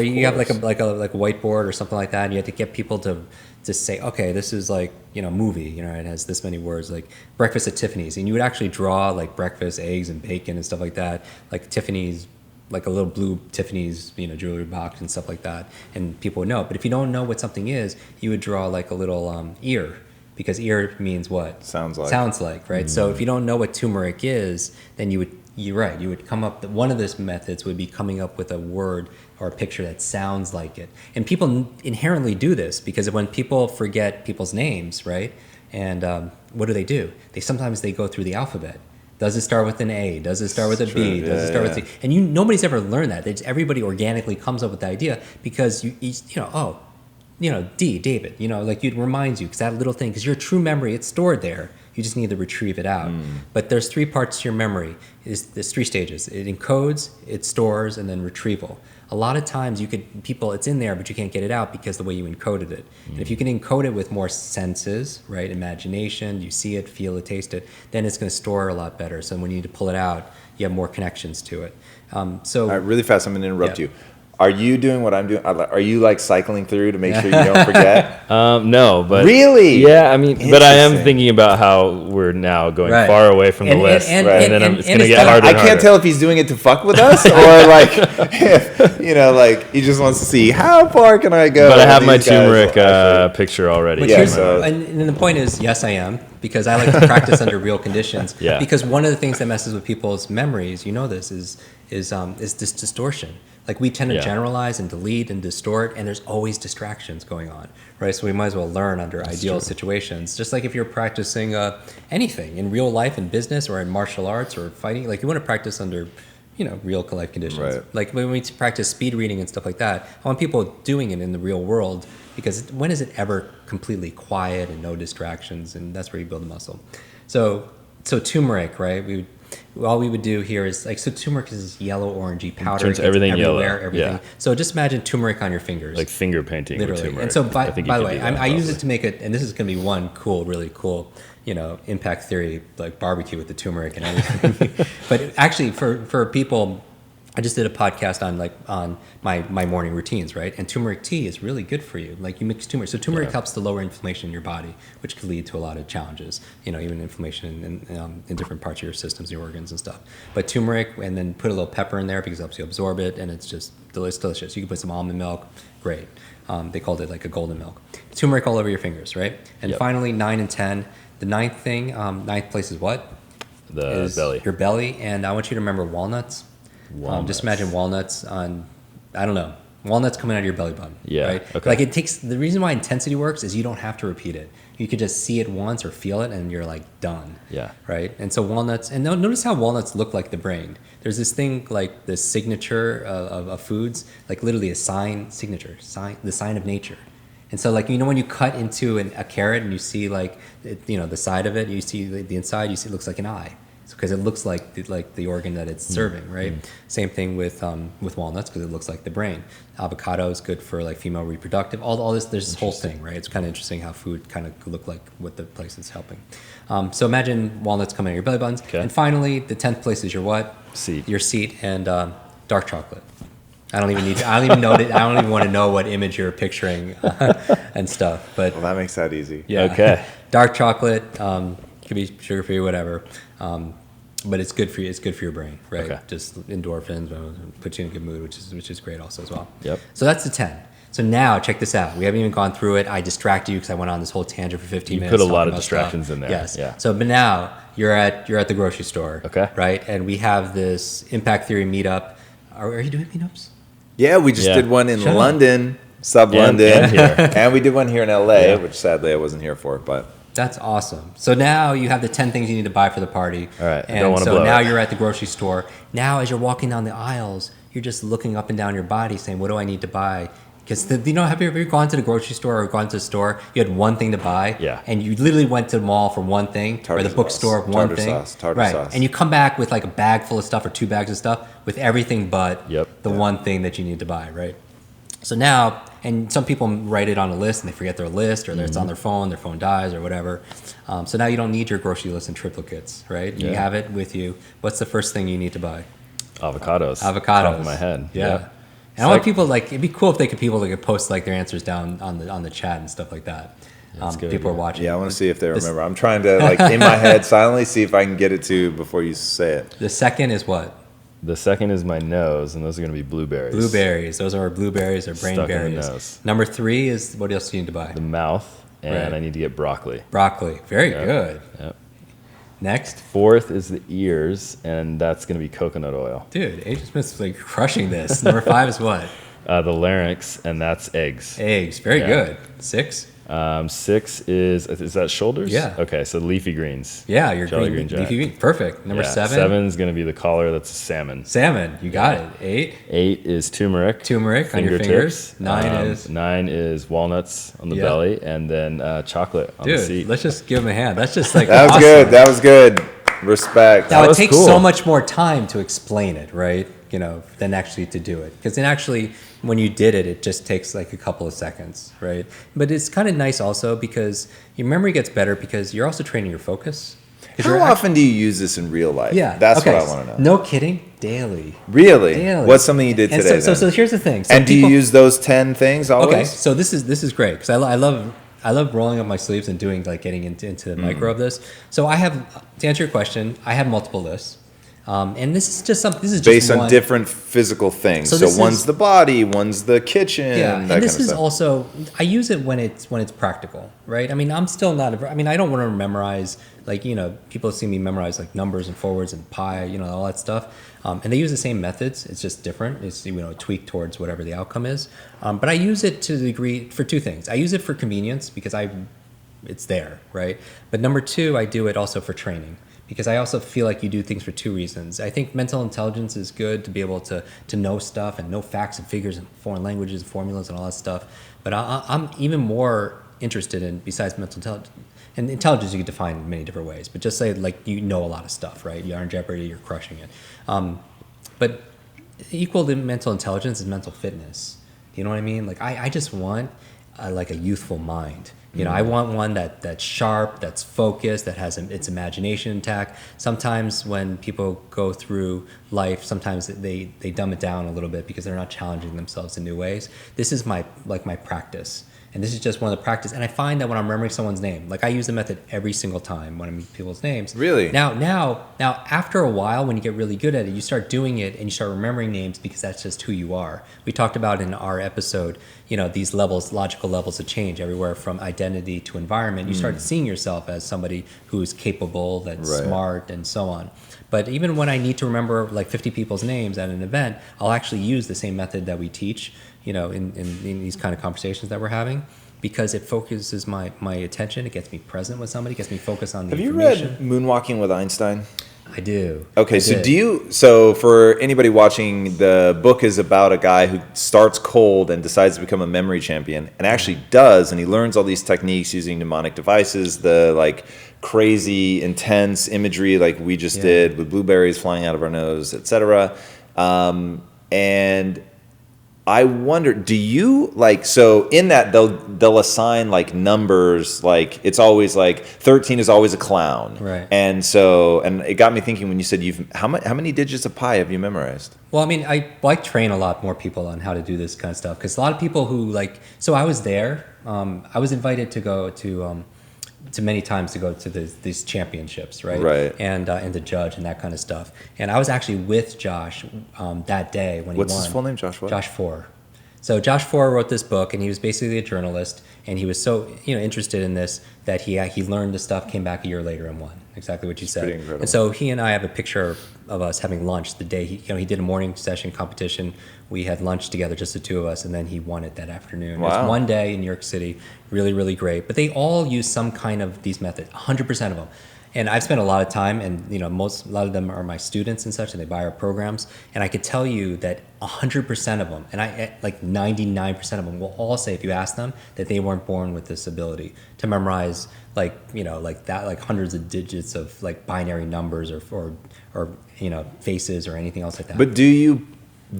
you have like a whiteboard or something like that, and you have to get people to say, okay, this is like movie, it has this many words, like breakfast at Tiffany's, and you would actually draw like breakfast, eggs and bacon and stuff like that, like Tiffany's, like a little blue Tiffany's jewelry box and stuff like that, and people would know. But if you don't know what something is, you would draw like a little ear, because ear means what? Sounds like, right? So if you don't know what turmeric is, then you're right. You would come up. One of those methods would be coming up with a word or a picture that sounds like it. And people inherently do this because when people forget people's names, right? And what do? Sometimes they go through the alphabet. Does it start with an A? Does it start with a B? Does it start with C? And nobody's ever learned that. Everybody organically comes up with the idea because D, David. Like it reminds you because that little thing. Because your true memory, it's stored there. You just need to retrieve it out. But there's 3 parts to your memory. There's 3 stages. It encodes, it stores, and then retrieval. A lot of times it's in there, but you can't get it out because the way you encoded it. And if you can encode it with more senses, right, imagination, you see it, feel it, taste it, then it's going to store a lot better. So when you need to pull it out, you have more connections to it. All right, really fast, I'm going to interrupt you. Are you doing what I'm doing? Are you like cycling through to make sure you don't forget? No, but really, yeah. I mean, but I am thinking about how we're now going far away from the list, and then it's going to get harder. I can't tell if he's doing it to fuck with us or like, like he just wants to see how far can I go. But I have my turmeric picture already. And the point is, yes, I am, because I like to practice under real conditions. Yeah. Because one of the things that messes with people's memories, this, is this distortion. Like we tend to generalize and delete and distort, and there's always distractions going on, right? So we might as well learn under ideal situations. Just like if you're practicing anything in real life, in business, or in martial arts or fighting, like you want to practice under, real life conditions. Right. Like when we practice speed reading and stuff like that, I want people doing it in the real world, because when is it ever completely quiet and no distractions? And that's where you build the muscle. So turmeric, right? All we would do here is turmeric is this yellow orangey powder. Turns everything everywhere, yellow. Everything. Yeah. So just imagine turmeric on your fingers. Like finger painting. Literally. With turmeric. And so by the way, I use it to make it, and this is going to be one really cool, impact theory, like barbecue with the turmeric and everything. But actually for people, I just did a podcast on my morning routines, right? And turmeric tea is really good for you. Like you mix turmeric. So turmeric helps to lower inflammation in your body, which could lead to a lot of challenges, even inflammation in different parts of your systems, your organs and stuff. But turmeric, and then put a little pepper in there because it helps you absorb it, and it's just delicious. You can put some almond milk, great. They called it like a golden milk. Turmeric all over your fingers, right? And finally, 9 and 10. The ninth place is what? Belly. Your belly. And I want you to remember walnuts. Just imagine walnuts walnuts coming out of your belly button. Yeah. Right? Okay. Like the reason why intensity works is you don't have to repeat it. You could just see it once or feel it and you're like done. Yeah. Right. And so walnuts, and notice how walnuts look like the brain. There's this thing like the signature of foods, like literally the sign of nature. And so like, when you cut into a carrot and you see like, the side of it, you see the inside, you see it looks like an eye. Because it looks like the organ that it's serving, right? Same thing with walnuts, because it looks like the brain. Avocado is good for like female reproductive. All this, there's this whole thing, right? It's kind of interesting how food kind of look like what the place is helping. So imagine walnuts coming out of your belly buttons. Okay. And finally, the 10th place is your what? Seat. Your seat, and dark chocolate. I don't even want to know what image you're picturing and stuff. But that makes that easy. Yeah. Okay. Dark chocolate. Could be sugar-free, whatever. but it's good for you. It's good for your brain, right? Okay. Just endorphins, puts you in a good mood, which is great also as well. Yep. So that's the 10. So now check this out. We haven't even gone through it. I distracted you because I went on this whole tangent for 15 You minutes. put a lot talking of about distractions stuff. in there. Yes. Yeah. So, but now you're at the grocery store. Okay. Right, and we have this impact theory meetup. Are you doing meetups? Yeah, we just Yeah. did one in Shut up. London, sub And London, here. and we did one here in LA, Yeah. which sadly I wasn't here for. But That's awesome. So now you have the 10 things you need to buy for the party. All right, I And don't wanna so blow now it. you're at the grocery store. Now as you're walking down the aisles, you're just looking up and down your body saying, what do I need to buy? Because, have you ever gone to the grocery store or gone to the store, you had one thing to buy, Yeah. and you literally went to the mall for one thing, or the bookstore for one thing. Tartar sauce. And you come back with like a bag full of stuff or 2 bags of stuff with everything but Yep. the one thing that you need to buy, right? So now, and some people write it on a list and they forget their list, or it's on their phone dies or whatever. So now you don't need your grocery list in triplicates, right? You Yeah. have it with you. What's the first thing you need to buy? Avocados. Avocados. Top of my head. Yeah. Yep. And I want people it'd be cool if people could post like their answers down on the chat and stuff like that. That's a good People are idea. watching. yeah, I want to see if they remember. I'm trying to in my head silently see if I can get it to before you say it. The second is what? The second is my nose, and those are going to be blueberries. Blueberries. Those are our blueberries or brain Stuck in the berries. nose. Number 3 is what else do you need to buy? The mouth, and Right. I need to get broccoli. Broccoli. Very Yep. good. Yep. Next. Fourth is the ears, and that's going to be coconut oil. Dude, Agent Smith's like crushing this. Number 5 is what? The larynx, and that's eggs. Eggs. Very Yeah. good. 6? 6 is that shoulders? Yeah. Okay, so leafy greens. Yeah, your Jolly green, Green Giant. leafy green. Perfect. Number Yeah, 7? 7 is going to be the collar. That's salmon. Salmon. You got it. 8? 8 is turmeric. Turmeric on your Fingertips. fingers. 9 is. 9 is walnuts on the Yeah. belly, and then chocolate on the Dude, seat. let's just give him a hand. That's just like That was awesome. good. That was good. Respect. Now That it was takes cool. so much more time to explain it, right? Than actually to do it. Because then actually, when you did it, it just takes like a couple of seconds, right? But it's kind of nice also because your memory gets better because you're also training your focus. 'Cause How you're often do you use this in real life? Yeah, That's okay, what I want to know. No kidding, daily. Really? Daily. What's something you did And today? so then? here's the thing. So and do you use those 10 things always? Okay, so this is great because I love rolling up my sleeves and doing getting into the micro of this. So I have, to answer your question, I have multiple lists. And this is just something. This is just Based on one. different physical things. So So, this one's is- the body, one's the kitchen. Yeah, that and kind this of is stuff. also I use it when it's practical, right? I mean, I'm still not. I mean, I don't want to memorize people see me memorize like numbers and forwards and pi, all that stuff. And they use the same methods. It's just different. It's tweaked towards whatever the outcome is. But I use it to the degree for 2 things. I use it for convenience because it's there, right? But number 2, I do it also for training. Because I also feel like you do things for 2 reasons. I think mental intelligence is good to be able to know stuff and know facts and figures and foreign languages and formulas and all that stuff. But I'm even more interested in, besides mental intelligence, and intelligence you can define in many different ways, but just say a lot of stuff, right? You're in Jeopardy, you're crushing it. But equal to mental intelligence is mental fitness. You know what I mean? Like I just want a youthful mind. I want one that's sharp, that's focused, that has its imagination intact. Sometimes when people go through life, sometimes they dumb it down a little bit because they're not challenging themselves in new ways. This is my practice. And this is just one of the practice. And I find that when I'm remembering someone's name, I use the method every single time when I meet people's names. Really? Now, after a while, when you get really good at it, you start doing it and you start remembering names because that's just who you are. We talked about in our episode, these levels, logical levels of change, everywhere from identity to environment. You start seeing yourself as somebody who is capable, that's Right. smart, and so on. But even when I need to remember 50 people's names at an event, I'll actually use the same method that we teach, in these kind of conversations that we're having, because it focuses my attention. It gets me present with somebody, gets me focused on the Have you information. read Moonwalking with Einstein? I do. Okay, I so did. so for anybody watching, the book is about a guy who starts cold and decides to become a memory champion, and actually does, and he learns all these techniques using mnemonic devices, the crazy, intense imagery like we just did with blueberries flying out of our nose, etc. And I wonder, do you so in that they'll assign numbers, it's always 13 is always a clown, Right? And it got me thinking when you said how many digits of pi have you memorized? Well, I mean, I train a lot more people on how to do this kind of stuff because a lot of people who so I was there. I was invited to go to to many times to go to these championships, right? Right. And to judge and that kind of stuff. And I was actually with Josh that day when he won. What's his full name, Josh? What? Josh Foer. So Josh Foer wrote this book, and he was basically a journalist, and he was so interested in this that he learned the stuff, came back a year later and won. Exactly what you said. pretty incredible. And so he and I have a picture of us having lunch the day he did a morning session competition. We had lunch together, just the two of us, and then he won it that afternoon. It Wow. was one day in New York City, really, really great. But they all use some kind of these methods, 100% of them. And I've spent a lot of time, and a lot of them are my students and such, and they buy our programs. And I could tell you that 100% of them, and like 99% of them, will all say, if you ask them, that they weren't born with this ability to memorize like hundreds of digits of like binary numbers or faces or anything else like that. But do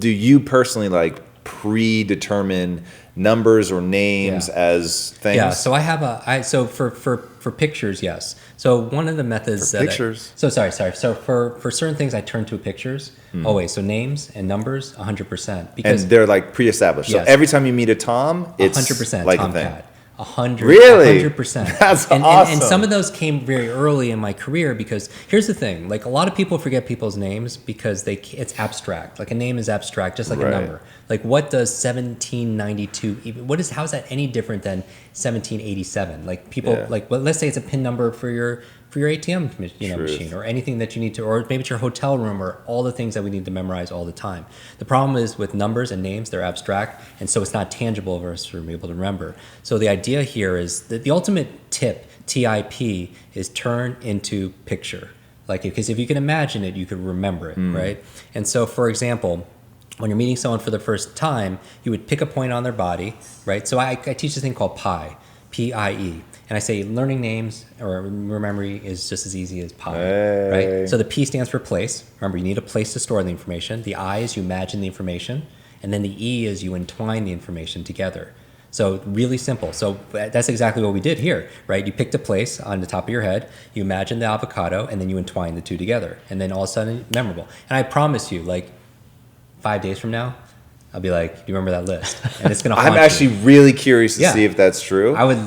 you personally like predetermine numbers or names as things? Yeah, so I have so for pictures, yes. So one of the methods For pictures? So for certain things I turn to pictures always. So names and numbers 100% because And they're like pre-established. Yes. So every time you meet a Tom, it's 100% like a Tomcat. thing. 100, Really? 100%. That's and awesome. some of those came very early in my career because here's the thing: like a lot of people forget people's names because it's abstract. Like a name is abstract, just like Right. a number. Like what does 1792 even? How is that any different than 1787? Like people let's say it's a PIN number for your ATM machine or anything that you need to, or maybe it's your hotel room or all the things that we need to memorize all the time. The problem is with numbers and names, they're abstract, and so it's not tangible for us to be able to remember. So the idea here is that the ultimate tip, TIP, is turn into picture. Because if you can imagine it, you could remember it, right? And so, for example, when you're meeting someone for the first time, you would pick a point on their body, right? So I teach this thing called PIE, P-I-E. And I say learning names or memory is just as easy as pi, right? So the P stands for place. Remember, you need a place to store the information. The I is you imagine the information. And then the E is you entwine the information together. So really simple. So that's exactly what we did here, right? You picked a place on the top of your head, you imagine the avocado, and then you entwine the two together. And then all of a sudden, memorable. And I promise you, 5 days from now, I'll be like, do you remember that list? And it's going to haunt I'm actually you. really curious to Yeah. see if that's true. I would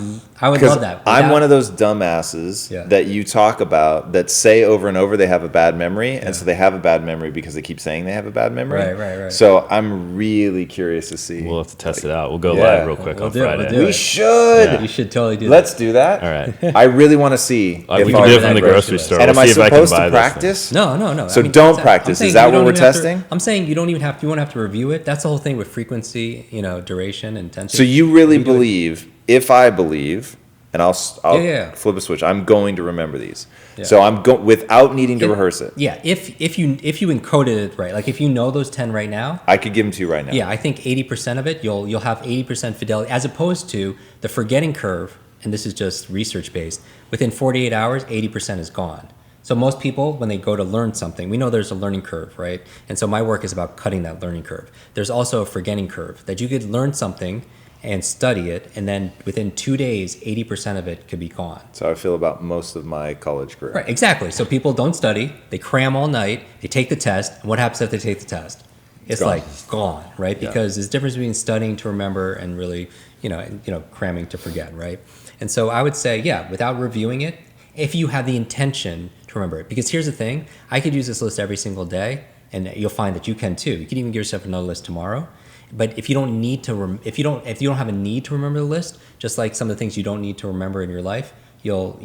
love that. I'm one of those dumbasses Yeah. that you talk about that say over and over they have a bad memory, and so they have a bad memory because they keep saying they have a bad memory. Right. So I'm really curious to see. We'll have to test it out. We'll go Yeah. live real quick We'll on do it, Friday. we'll do We it. should. Yeah. You should totally do Let's do that. All right. I really want to see. We if can our- do it from the grocery grocery list. store. And We'll am I see if I can supposed buy to this practice? that. No. So don't practice. saying Is that you what don't we're even have to- testing? I'm saying you won't have to review it. That's the whole thing with frequency, duration, intensity. So you really We do it- believe, if I believe, and I'll Yeah. flip a switch, I'm going to remember these. Yeah. So I'm without needing to rehearse it. Yeah, if you encoded it right, like if you know those 10 right now, I could give them to you right now. yeah, I think 80% of it you'll have 80% fidelity, as opposed to the forgetting curve. And this is just research based. Within 48 hours, 80% is gone. So most people, when they go to learn something, we know there's a learning curve, right? And so my work is about cutting that learning curve. There's also a forgetting curve that you could learn something and study it, and then within 2 days, 80% of it could be gone. So I feel about most of my college career. Right, exactly. So people don't study, they cram all night, they take the test, and what happens if they take the test? It's gone. like gone, right? Yeah. Because there's a difference between studying to remember and really, cramming to forget, right? And so I would say, yeah, without reviewing it, if you have the intention to remember it. Because here's the thing, I could use this list every single day, and you'll find that you can too. You can even give yourself another list tomorrow. But if you don't need to, if you don't have a need to remember the list, just like some of the things you don't need to remember in your life, you'll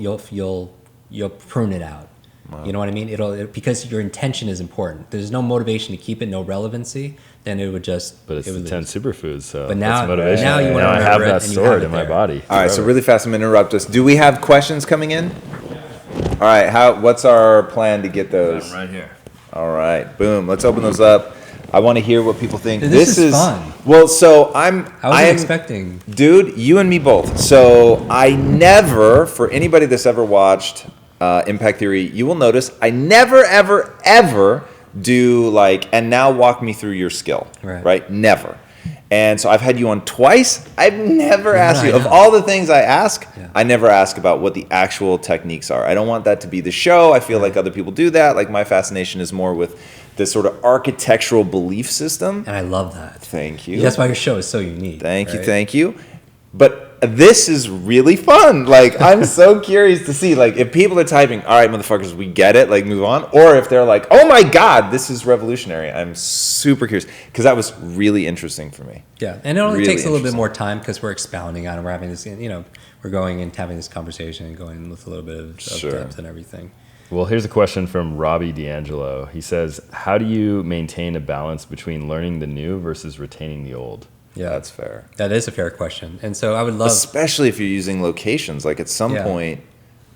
prune it out. Wow. You know what I mean? Because your intention is important. There's no motivation to keep it, no relevancy. Then it would just. But it's it the would 10 lose. superfoods, so But now- that's motivation. now you wanna I have remember it that and you have stored it in my there. body. All right, so forever. really fast, I'm going to interrupt us. Do we have questions coming in? All right, what's our plan to get those? right here. All right, boom. Let's open those up. I want to hear what people think. This is fun. Well, so I wasn't expecting. Dude, you and me both. So I never, for anybody that's ever watched Impact Theory, you will notice I never, ever, ever do and now walk me through your skill. Right? Never. And so I've had you on twice. I've never asked you. Of all the things I ask, I never ask about what the actual techniques are. I don't want that to be the show. I feel like other people do that. Like my fascination is more with this sort of architectural belief system. And I love that. Thank you. That's why your show is so unique. Thank you, right? thank you. But this is really fun. Like, I'm so curious to see, like, if people are typing, all right, motherfuckers, we get it, like, move on. Or if they're like, oh my God, this is revolutionary. I'm super curious. Because that was really interesting for me. Yeah, and it only Really takes a little bit interesting. more time because we're expounding on it. We're having this, we're going and having this conversation and going with a little bit of Sure. depth and everything. Well, here's a question from Robbie D'Angelo. He says, how do you maintain a balance between learning the new versus retaining the old? Yeah, That's fair. that is a fair question. And so I would love... Especially if you're using locations. Like, at some Yeah. point,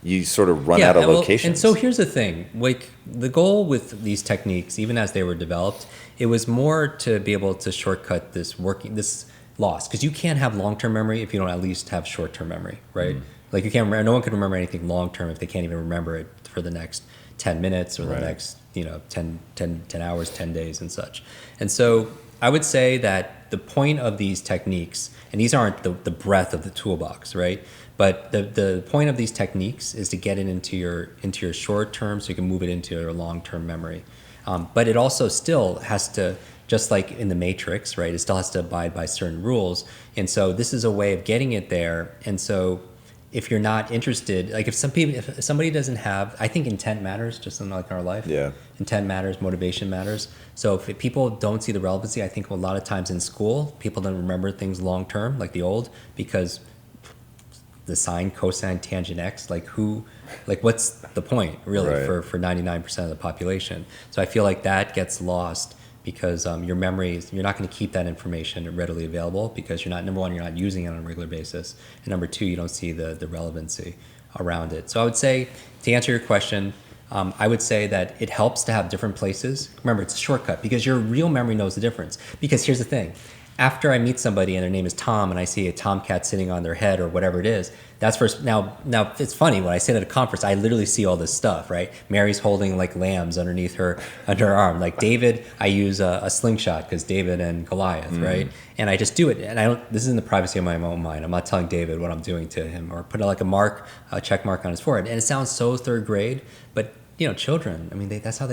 you sort of run out of well, locations. And so here's the thing. Like, the goal with these techniques, even as they were developed, it was more to be able to shortcut this loss. Because you can't have long-term memory if you don't at least have short-term memory, right? Like, you can't remember, no one can remember anything long-term if they can't even remember it for the next 10 minutes or the next, 10 hours, 10 days and such. And so I would say that the point of these techniques, and these aren't the breadth of the toolbox, right? But the point of these techniques is to get it into your short term so you can move it into your long-term memory. But it also still has to, just like in the Matrix, right? It still has to abide by certain rules. And so this is a way of getting it there. And so if you're not interested, like if somebody doesn't have, I think intent matters just in like our life. Yeah. Intent matters, motivation matters. So if people don't see the relevancy, I think a lot of times in school, people don't remember things long term, like the old, because the sine, cosine, tangent x, what's the point really for 99% of the population? So I feel like that gets lost because your memory, you're not going to keep that information readily available because number one, you're not using it on a regular basis. And number two, you don't see the relevancy around it. So I would say, to answer your question, I would say that it helps to have different places. Remember, it's a shortcut because your real memory knows the difference. Because here's the thing. After I meet somebody and their name is Tom and I see a tomcat sitting on their head or whatever it is, that's first. Now it's funny when I sit at a conference, I literally see all this stuff, right? Mary's holding like lambs under her arm. Like David, I use a slingshot because David and Goliath, right? And I just do it. And this is in the privacy of my own mind. I'm not telling David what I'm doing to him or put like a check mark on his forehead. And it sounds so third grade, but children, I mean, that's how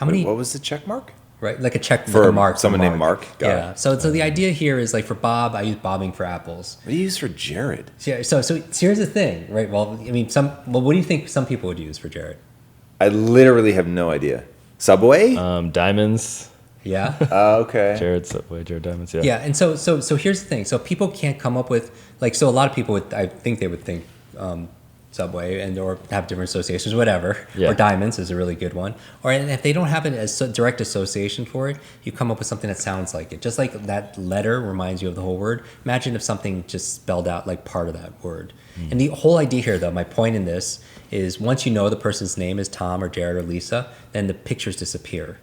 many. What was the check mark? Right, like a check For like a mark. someone named Mark? Got yeah. it. So the idea here is like for Bob, I use bobbing for apples. What do you use for Jared? Yeah. So here's the thing, right? Well, I mean, what do you think some people would use for Jared? I literally have no idea. Subway? Diamonds. Yeah. Okay. Jared Subway, Jared Diamonds. Yeah. Yeah. And so here's the thing. So people can't come up with so a lot of people I think they would think Subway or have different associations, whatever. Yeah. Or diamonds is a really good one. And if they don't have a direct association for it, you come up with something that sounds like it. Just like that letter reminds you of the whole word. Imagine if something just spelled out like part of that word. And the whole idea here, though, my point in this is once you know the person's name is Tom or Jared or Lisa, then the pictures disappear.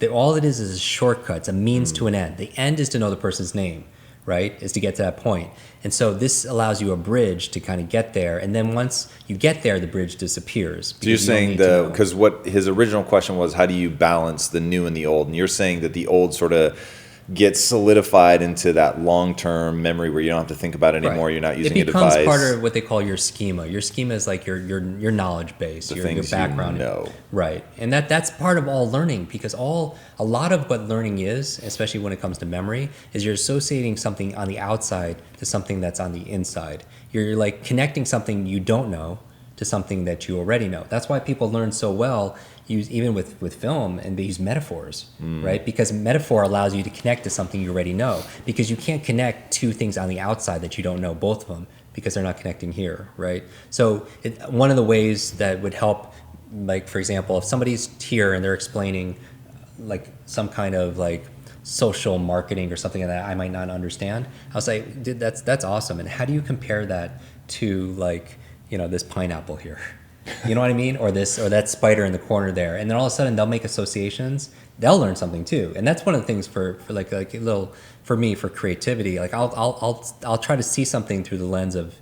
All it is a shortcut. It's a means to an end. The end is to know the person's name, right? Is to get to that point. And so this allows you a bridge to kind of get there. And then once you get there, the bridge disappears. So you're saying because what his original question was, how do you balance the new and the old? And you're saying that the old sort of gets solidified into that long-term memory where you don't have to think about it anymore. Right. You're not using a device. It becomes part of what they call your schema. Your schema is like your knowledge base, your background. Right. And that's part of all learning because a lot of what learning is, especially when it comes to memory, is you're associating something on the outside to something that's on the inside. You're like connecting something you don't know to something that you already know. That's why people learn so well, even with film, and they use metaphors, right? Because metaphor allows you to connect to something you already know. Because you can't connect two things on the outside that you don't know, both of them, because they're not connecting here, right? So one of the ways that would help, like for example, if somebody's here and they're explaining like some kind of like social marketing or something that I might not understand, I'll say, dude, that's awesome. And how do you compare that to like, this pineapple here? You know what I mean? Or that spider in the corner there. And then all of a sudden they'll make associations. They'll learn something too. And that's one of the things for like a little, for me, for creativity. Like I'll try to see something through the lens of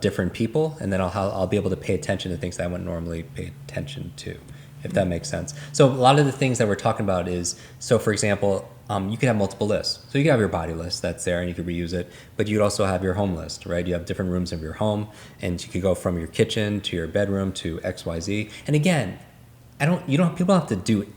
different people, and then I'll be able to pay attention to things that I wouldn't normally pay attention to, if that makes sense. So a lot of the things that we're talking about is, so for example, you could have multiple lists. So you can have your body list that's there and you could reuse it, but you'd also have your home list, right? You have different rooms of your home, and you could go from your kitchen to your bedroom to XYZ. And again, people don't have to do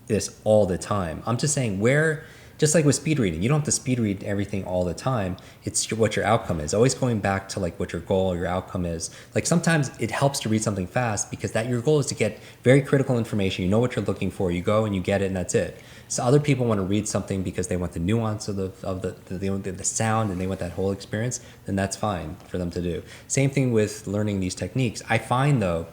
this all the time. I'm just saying where just like with speed reading, you don't have to speed read everything all the time. It's what your outcome is. Always going back to like what your goal or your outcome is. Like sometimes it helps to read something fast because that your goal is to get very critical information. You know what you're looking for. You go and you get it, and that's it. So other people want to read something because they want the nuance of the sound, and they want that whole experience. Then that's fine for them to do. Same thing with learning these techniques. I find though,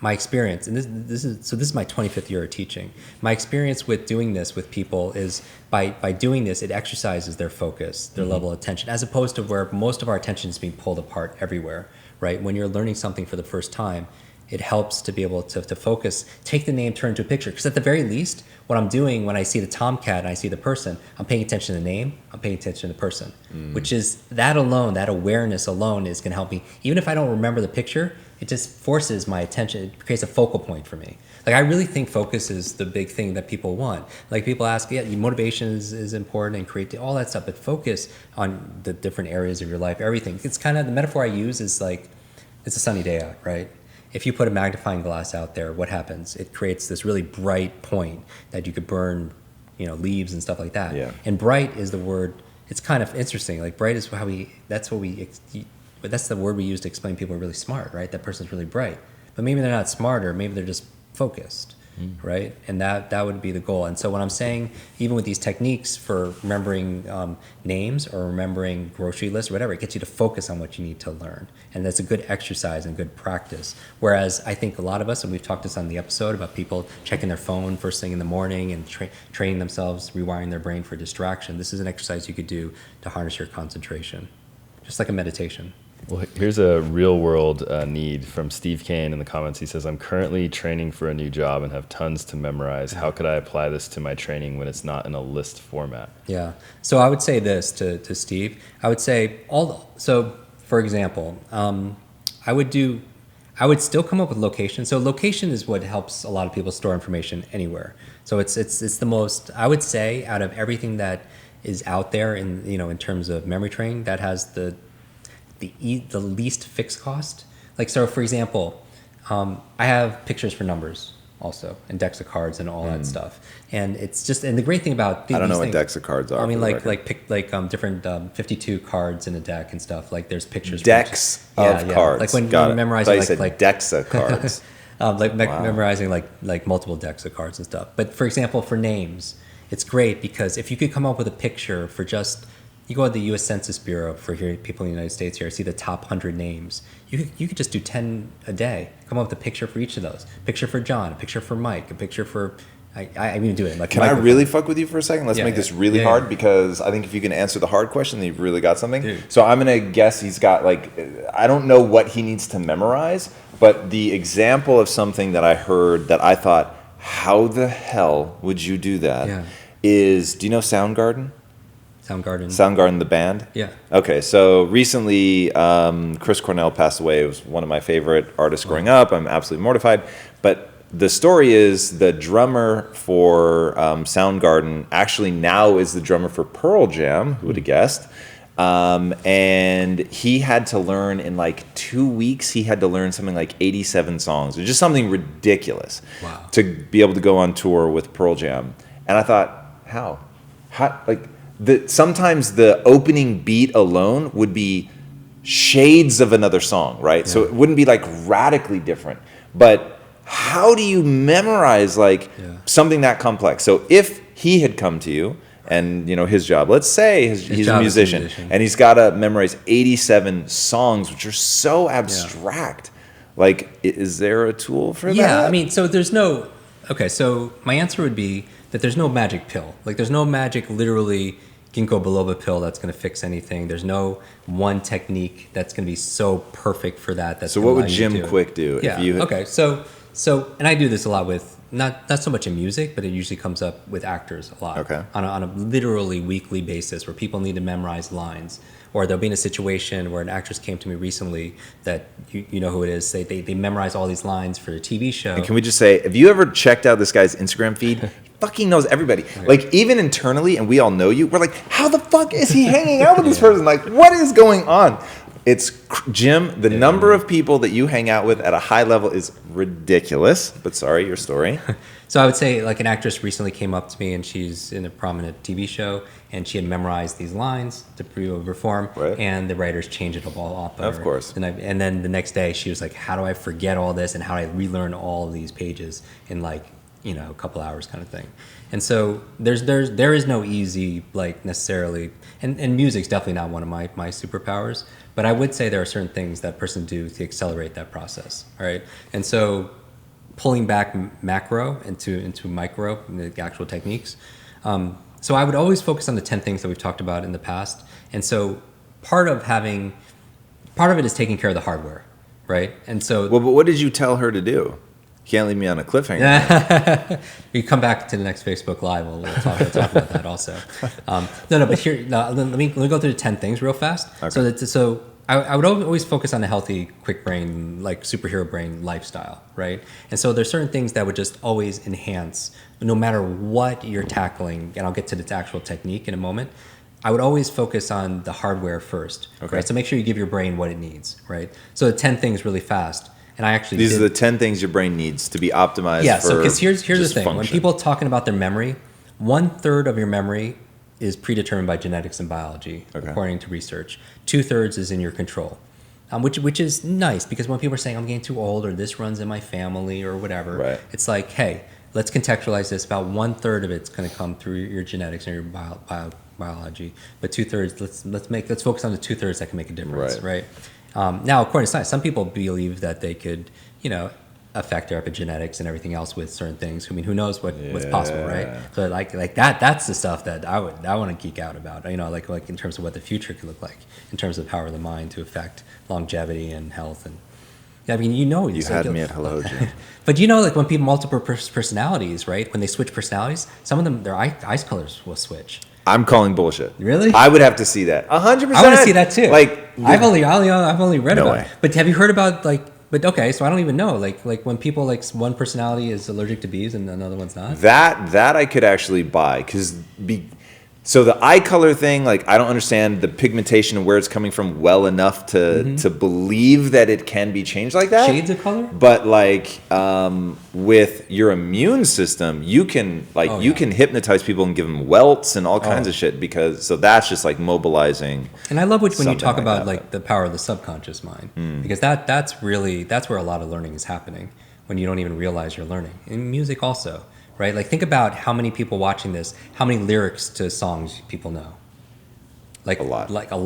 my experience, and this is my 25th year of teaching. My experience with doing this with people is by doing this, it exercises their focus, their level of attention, as opposed to where most of our attention is being pulled apart everywhere, right? When you're learning something for the first time, it helps to be able to focus, take the name, turn into a picture. Because at the very least, what I'm doing when I see the tomcat and I see the person, I'm paying attention to the name, I'm paying attention to the person, which is that alone, that awareness alone is going to help me. Even if I don't remember the picture, it just forces my attention. It creates a focal point for me. Like I really think focus is the big thing that people want. Like people ask, yeah, motivation is important and create all that stuff, but focus on the different areas of your life, everything. It's kind of, the metaphor I use is like, it's a sunny day out, right? If you put a magnifying glass out there, what happens? It creates this really bright point that you could burn, leaves and stuff like that. Yeah. And bright is the word. It's kind of interesting. Like bright is that's the word we use to explain people are really smart, right? That person's really bright, but maybe they're not smarter. Maybe they're just focused, right? And that would be the goal. And so what I'm saying, even with these techniques for remembering names or remembering grocery lists or whatever, it gets you to focus on what you need to learn. And that's a good exercise and good practice. Whereas I think a lot of us, and we've talked this on the episode about people checking their phone first thing in the morning and training themselves, rewiring their brain for distraction. This is an exercise you could do to harness your concentration, just like a meditation. Well, here's a real world need from Steve Kane in the comments. He says, I'm currently training for a new job and have tons to memorize. How could I apply this to my training when it's not in a list format? Yeah. So I would say this to Steve. I would say so for example, I would still come up with location. So location is what helps a lot of people store information anywhere. So it's the most, I would say, out of everything that is out there in terms of memory training, that has the least fixed cost. Like, so for example, I have pictures for numbers also, and decks of cards and all that stuff. And it's just, and the great thing about I don't know what things, decks of cards are. I mean, different 52 cards in a deck and stuff. Like there's pictures. Decks of cards. Like when Got you're it. memorizing like decks of cards. Wow. Memorizing like multiple decks of cards and stuff. But for example, for names, it's great because if you could come up with a picture for just, you go to the U.S. Census Bureau for here, people in the United States here, see the top 100 names. You could just do 10 a day. Come up with a picture for each of those. A picture for John, a picture for Mike, a picture for, I even do it. Like Can I really fuck with you for a second? Let's make this really hard yeah. because I think if you can answer the hard question, then you've really got something. Dude. So I'm going to guess he's got I don't know what he needs to memorize, but the example of something that I heard that I thought, how the hell would you do that? Is, do you know Soundgarden? Soundgarden, the band? Yeah. Okay, so recently Chris Cornell passed away. It was one of my favorite artists growing up. I'm absolutely mortified. But the story is the drummer for Soundgarden actually now is the drummer for Pearl Jam, who would have guessed? And he had to learn in 2 weeks, he had to learn something like 87 songs. It was just something ridiculous to be able to go on tour with Pearl Jam. And I thought, how? Sometimes the opening beat alone would be shades of another song, right? Yeah. So it wouldn't be radically different. But how do you memorize something that complex? So if he had come to you and his job, let's say he's a musician and he's got to memorize 87 songs, which are so abstract. Is there a tool for that? Yeah, I mean, so so my answer would be that there's no magic pill. There's no magic literally ginkgo biloba pill that's going to fix anything. There's no one technique that's going to be so perfect for that. So what would Jim Kwik do? Yeah. So and I do this a lot with not so much in music, but it usually comes up with actors a lot. Okay. On a literally weekly basis where people need to memorize lines. Or there'll be in a situation where an actress came to me recently that you know who it is. They memorize all these lines for a TV show. And can we just say, have you ever checked out this guy's Instagram feed? He fucking knows everybody. Even internally, and we all know you, we're like, how the fuck is he hanging out with this person? What is going on? Jim, the number of people that you hang out with at a high level is ridiculous. But sorry, your story. So I would say, like, an actress recently came up to me, and she's in a prominent TV show, and she had memorized these lines to perform, Right. and the writers changed it all up. Of course. And then the next day, she was like, "How do I forget all this, and how do I relearn all of these pages in, like, a couple hours," kind of thing. And so there is no easy, like, necessarily, and music's definitely not one of my superpowers. But I would say there are certain things that person do to accelerate that process. All right, and so pulling back macro into micro, the actual techniques. So I would always focus on the 10 things that we've talked about in the past. And so part of it is taking care of the hardware, right? And so Well, but what did you tell her to do? You can't leave me on a cliffhanger. you come back to the next Facebook Live. We'll talk about that also. But here, let me go through the 10 things real fast. Okay. So I would always focus on a healthy, quick brain, like superhero brain lifestyle, right? And so there's certain things that would just always enhance, no matter what you're tackling. And I'll get to the actual technique in a moment. I would always focus on the hardware first, Okay. right? So make sure you give your brain what it needs, right? So the 10 things really fast. And I actually These are the 10 things your brain needs to be optimized. Yeah, for so because here's the just thing. When function. people talking about their memory, 1/3 of your memory is predetermined by genetics and biology, Okay. according to research. 2/3 is in your control, which is nice, because when people are saying, "I'm getting too old," or "this runs in my family," or whatever, Right. it's like, hey, let's contextualize this. About 1/3 of it's going to come through your genetics and your biology, but 2/3, let's focus on the 2/3 that can make a difference, right? Now, according to science, some people believe that they could, affect their epigenetics and everything else with certain things. I mean, who knows what's possible, right? So like that's the stuff that I want to geek out about. Like in terms of what the future could look like, in terms of the power of the mind to affect longevity and health. And I mean, You had me at hello, Jim. But like when people multiple personalities, right? When they switch personalities, some of them their eyes colors will switch. I'm calling bullshit. Really? I would have to see that. 100%. I want to see that too. Like, I've only read No about way. it. But have you heard about But okay, so I don't even know. Like when people one personality is allergic to bees and another one's not. that I could actually buy, so the eye color thing, like, I don't understand the pigmentation and where it's coming from well enough to believe that it can be changed like that. Shades of color? But like with your immune system, you can can hypnotize people and give them welts and all kinds of shit, so that's just like mobilizing. And I love when you something talk like about that. the power of the subconscious mind, because that's where a lot of learning is happening, when you don't even realize you're learning. In music also, right? Like, think about how many people watching this, how many lyrics to songs people know. Like A lot. Like a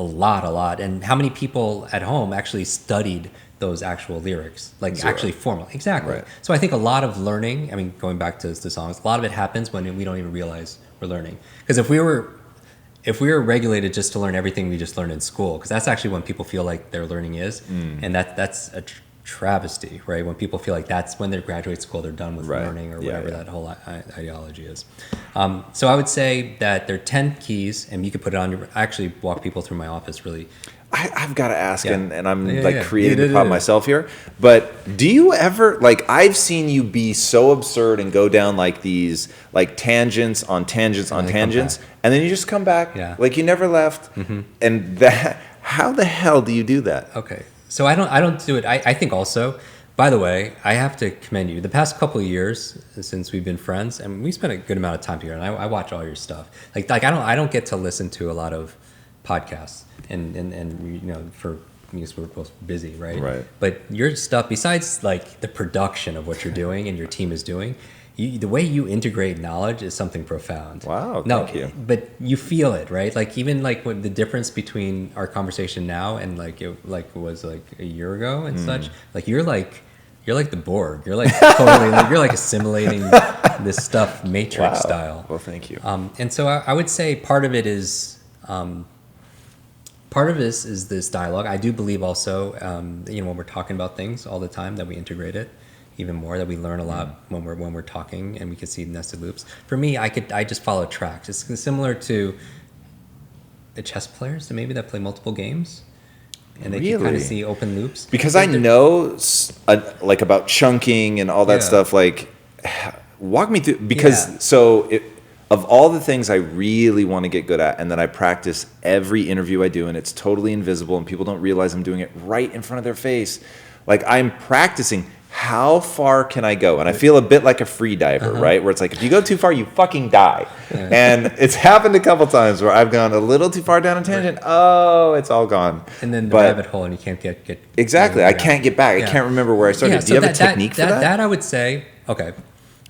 lot. And how many people at home actually studied those actual lyrics, like Zero. actually formally. Exactly. Right. So I think a lot of learning, I mean, going back to the songs, a lot of it happens when we don't even realize we're learning. Because if we were regulated just to learn everything we just learned in school, because that's actually when people feel like their learning is, and that's a travesty, right? When people feel like that's when they graduate school, they're done with Right. learning, or Yeah, whatever yeah. that whole ideology is. So I would say that there are 10 keys, and you could put it on I actually walk people through my office really. I've got to ask, Yeah. and I'm Yeah. creating Yeah, the problem myself here. But do you ever, I've seen you be so absurd and go down like these tangents on tangents on And then come tangents, and then you just come back, Yeah. like you never left. And how the hell do you do that? Okay. So I don't do it. I think also, by the way, I have to commend you. The past couple of years since we've been friends, and we spent a good amount of time together, and I watch all your stuff. Like I don't get to listen to a lot of podcasts, and for because we're both busy, right? Right. But your stuff, besides like the production of what you're doing and your team is doing, the way you integrate knowledge is something profound. Wow, No, thank you. But you feel it, right? Like even when the difference between our conversation now and it was like a year ago and such. Like you're like the Borg. You're like totally you're like assimilating this stuff Matrix Wow. style. Well, thank you. And so I would say part of it is. Part of this is this dialogue. I do believe also, when we're talking about things all the time, that we integrate it even more, that we learn a lot when we're talking, and we can see nested loops. For me, I just follow tracks. It's similar to the chess players, maybe that play multiple games, and they can kind Really? of see open loops. Because I know about chunking and all that Yeah. stuff. Like, walk me through, because Yeah. so of all the things I really want to get good at, and that I practice every interview I do, and it's totally invisible and people don't realize I'm doing it right in front of their face. Like, I'm practicing how far can I go? And I feel a bit like a free diver, right? Where it's like, if you go too far, you fucking die. Yeah. And it's happened a couple times where I've gone a little too far down a tangent. Oh, it's all gone. And then the rabbit hole, and you can't get exactly. I can't get back. I can't remember where I started. Yeah, do you have a technique for that? That I would say, okay.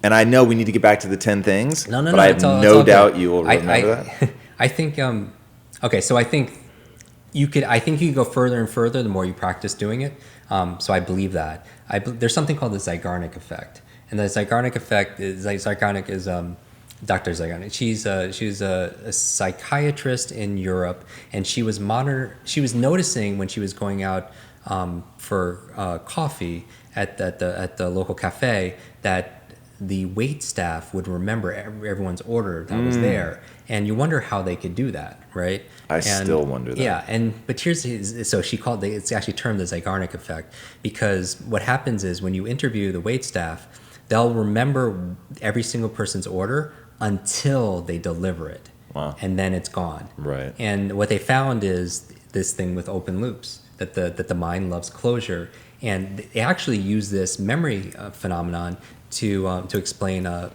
And I know we need to get back to the 10 things. But I have no doubt you will remember that. I think, okay, so I think you could go further and further the more you practice doing it. So I believe that. There's something called the Zeigarnik effect. And the Zeigarnik effect is, Dr. Zeigarnik. She's a psychiatrist in Europe, and she was noticing when she was going out for coffee at the local cafe that the wait staff would remember everyone's order that was there, and you wonder how they could do that, right? I still wonder that. Yeah, but so she called it's actually termed the Zeigarnik effect, because what happens is when you interview the wait staff, they'll remember every single person's order until they deliver it. Wow. And then it's gone. Right. And what they found is this thing with open loops, that the mind loves closure, and they actually use this memory phenomenon to explain to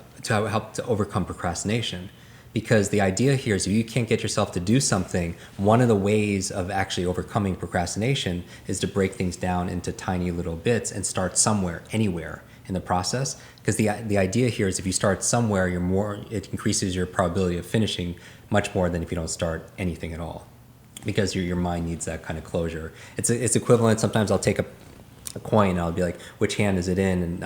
help to overcome procrastination. Because the idea here is if you can't get yourself to do something, one of the ways of actually overcoming procrastination is to break things down into tiny little bits and start somewhere, anywhere in the process. Because the idea here is if you start somewhere, it increases your probability of finishing much more than if you don't start anything at all. Because your mind needs that kind of closure. It's equivalent. Sometimes I'll take a coin and I'll be like, which hand is it in?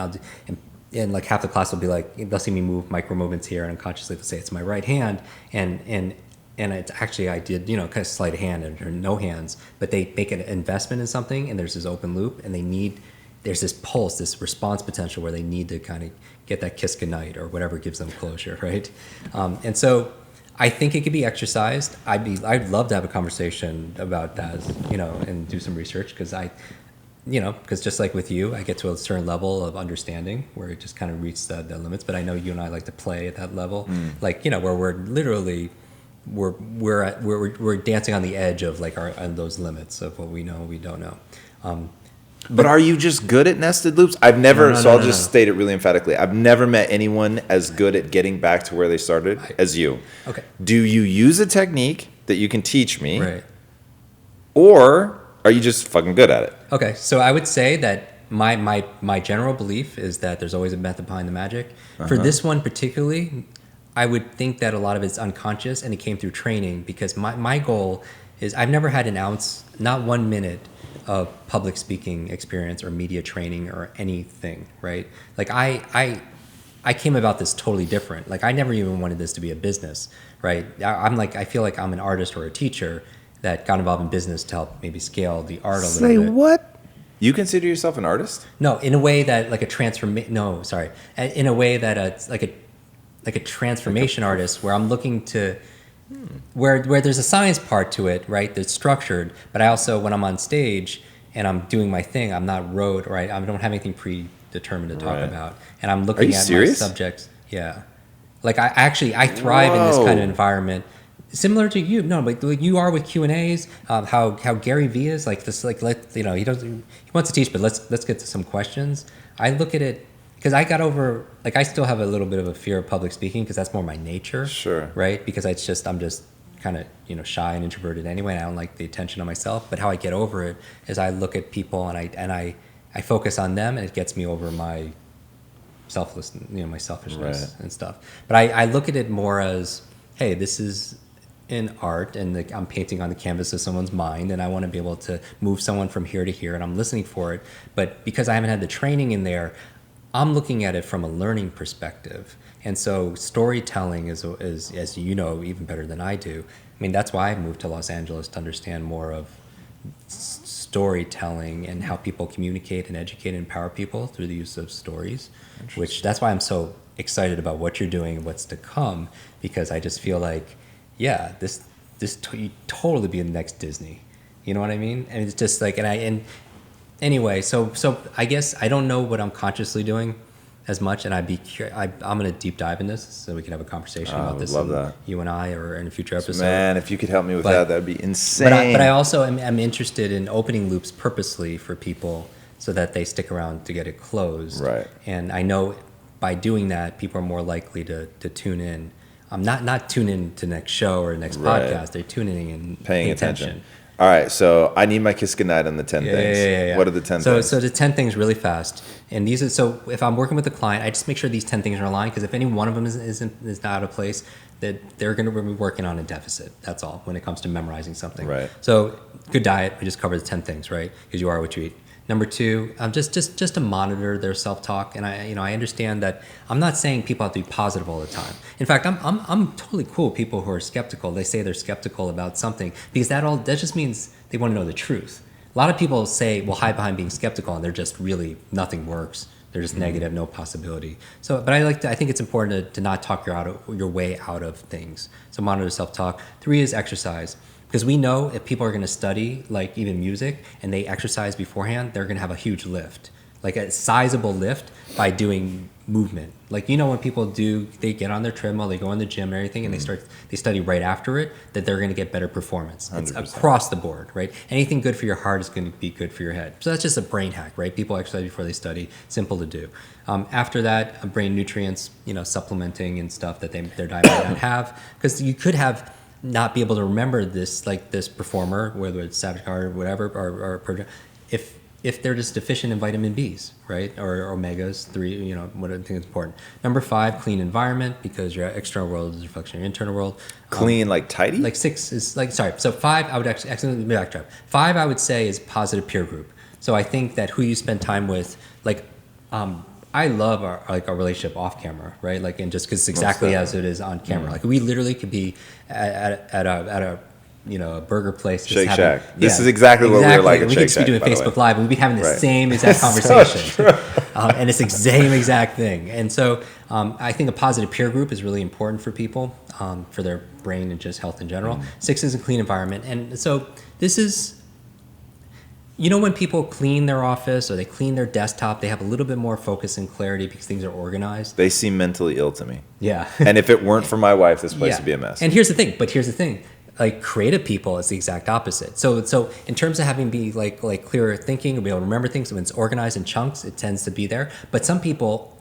And like half the class will be like, they'll see me move micro movements here, and unconsciously they'll say it's my right hand, and it's actually I did kind of sleight of hand or no hands, but they make an investment in something, and there's this open loop, and there's this pulse, this response potential where they need to kind of get that kiss goodnight or whatever gives them closure, right? And so I think it could be exercised. I'd love to have a conversation about that, and do some research, because just like with you, I get to a certain level of understanding where it just kind of reaches the limits. But I know you and I like to play at that level, where we're literally we're dancing on the edge of on those limits of what we know and we don't know. But are you just good at nested loops? I've never. I'll just state it really emphatically. I've never met anyone as good at getting back to where they started as you. Okay. Do you use a technique that you can teach me, right? Or are you just fucking good at it? Okay, so I would say that my general belief is that there's always a method behind the magic. For this one particularly, I would think that a lot of it's unconscious and it came through training, because my goal is I've never had an ounce, not 1 minute of public speaking experience or media training or anything, right? Like I came about this totally different. Like I never even wanted this to be a business, right? I feel like I'm an artist or a teacher that got involved in business to help maybe scale the art a little bit. Say what? You consider yourself an artist? No, in a way that like a transformation. No, sorry, in a way that it's like a transformation artist, where I'm looking to where there's a science part to it, right? That's structured, but I also, when I'm on stage and I'm doing my thing, I'm not rote, right? I don't have anything predetermined to talk about, and I'm looking at serious? my subjects. Yeah, like I thrive in this kind of environment. Similar to you, no, but you are with Q&As. How Gary Vee is like this, he wants to teach, but let's get to some questions. I look at it because I got over, I still have a little bit of a fear of public speaking because that's more my nature. Sure. Right? Because I'm just kind of shy and introverted anyway, and I don't like the attention on myself. But how I get over it is I look at people and I focus on them, and it gets me over my my selfishness and stuff. But I look at it more as, hey, this is in art, and I'm painting on the canvas of someone's mind, and I want to be able to move someone from here to here, and I'm listening for it. But because I haven't had the training in there, I'm looking at it from a learning perspective. And so storytelling is as you know even better than I do. I mean, that's why I moved to Los Angeles, to understand more of storytelling and how people communicate and educate and empower people through the use of stories. That's why I'm so excited about what you're doing and what's to come, because I just feel like, yeah, this you'd totally be in the next Disney. You know what I mean? And it's just like, anyway, so I guess I don't know what I'm consciously doing. as much, and I'm going to deep dive in this so we can have a conversation I about would this. love that. You and I, or in a future episode. Man, if you could help me with But- that'd be insane. But I also am interested in opening loops purposely for people so that they stick around to get it closed. Right. And I know by doing that, people are more likely to tune in. Not tune in to next show or next Right. podcast. They're tuning in and Paying attention. All right, so I need my kiss goodnight on the 10 things. Yeah. What are the 10 so, things? So the 10 things really fast. And these are, so if I'm working with a client, I just make sure these 10 things are aligned, because if any one of them is not out of place, that they're going to be working on a deficit. That's all when it comes to memorizing something. Right. So good diet, we just covered the 10 things, right? Because you are what you eat. Number 2, just to monitor their self-talk. And I understand that I'm not saying people have to be positive all the time. In fact, I'm totally cool with people who are skeptical. They say they're skeptical about something because that just means they want to know the truth. A lot of people say, well, hide behind being skeptical, and they're just really, nothing works. They're just negative, no possibility. So, but I think it's important to not talk your way out of things. So monitor self-talk. 3 is exercise. Because we know if people are going to study, like even music, and they exercise beforehand, they're going to have a huge lift, like a sizable lift by doing movement. Like, when people they get on their treadmill, they go in the gym and everything, and they study right after it, that they're going to get better performance. It's 100%. across the board, right? Anything good for your heart is going to be good for your head. So that's just a brain hack, right? People exercise before they study. Simple to do. After that, brain nutrients, supplementing and stuff that their diet might not have, because you could not be able to remember this performer, whether it's Savage Car or whatever, or if they're just deficient in vitamin B's, right, or omegas 3, what I think is important. Number 5, clean environment, because your external world is a reflection of your internal world. Clean, like tidy? Like 6 is so 5 I would actually backtrack. 5 I would say is positive peer group. So I think that who you spend time with, I love our relationship off camera, right? And just because it's exactly as it is on camera. Like we literally could be at a a burger place. Just Shake Shack. This is exactly what we're like at we Shake could just be Shack, doing by the Facebook way. Live, and we'd be having the Right. same exact conversation. And it's the same exact thing. And so I think a positive peer group is really important for people, for their brain and just health in general. 6 is a clean environment. And so this is, when people clean their office or they clean their desktop, they have a little bit more focus and clarity because things are organized. They seem mentally ill to me. Yeah. And if it weren't for my wife, this place would be a mess. And here's the thing. Like creative people is the exact opposite. So in terms of having be like clearer thinking or be able to remember things, when it's organized in chunks, it tends to be there. But some people,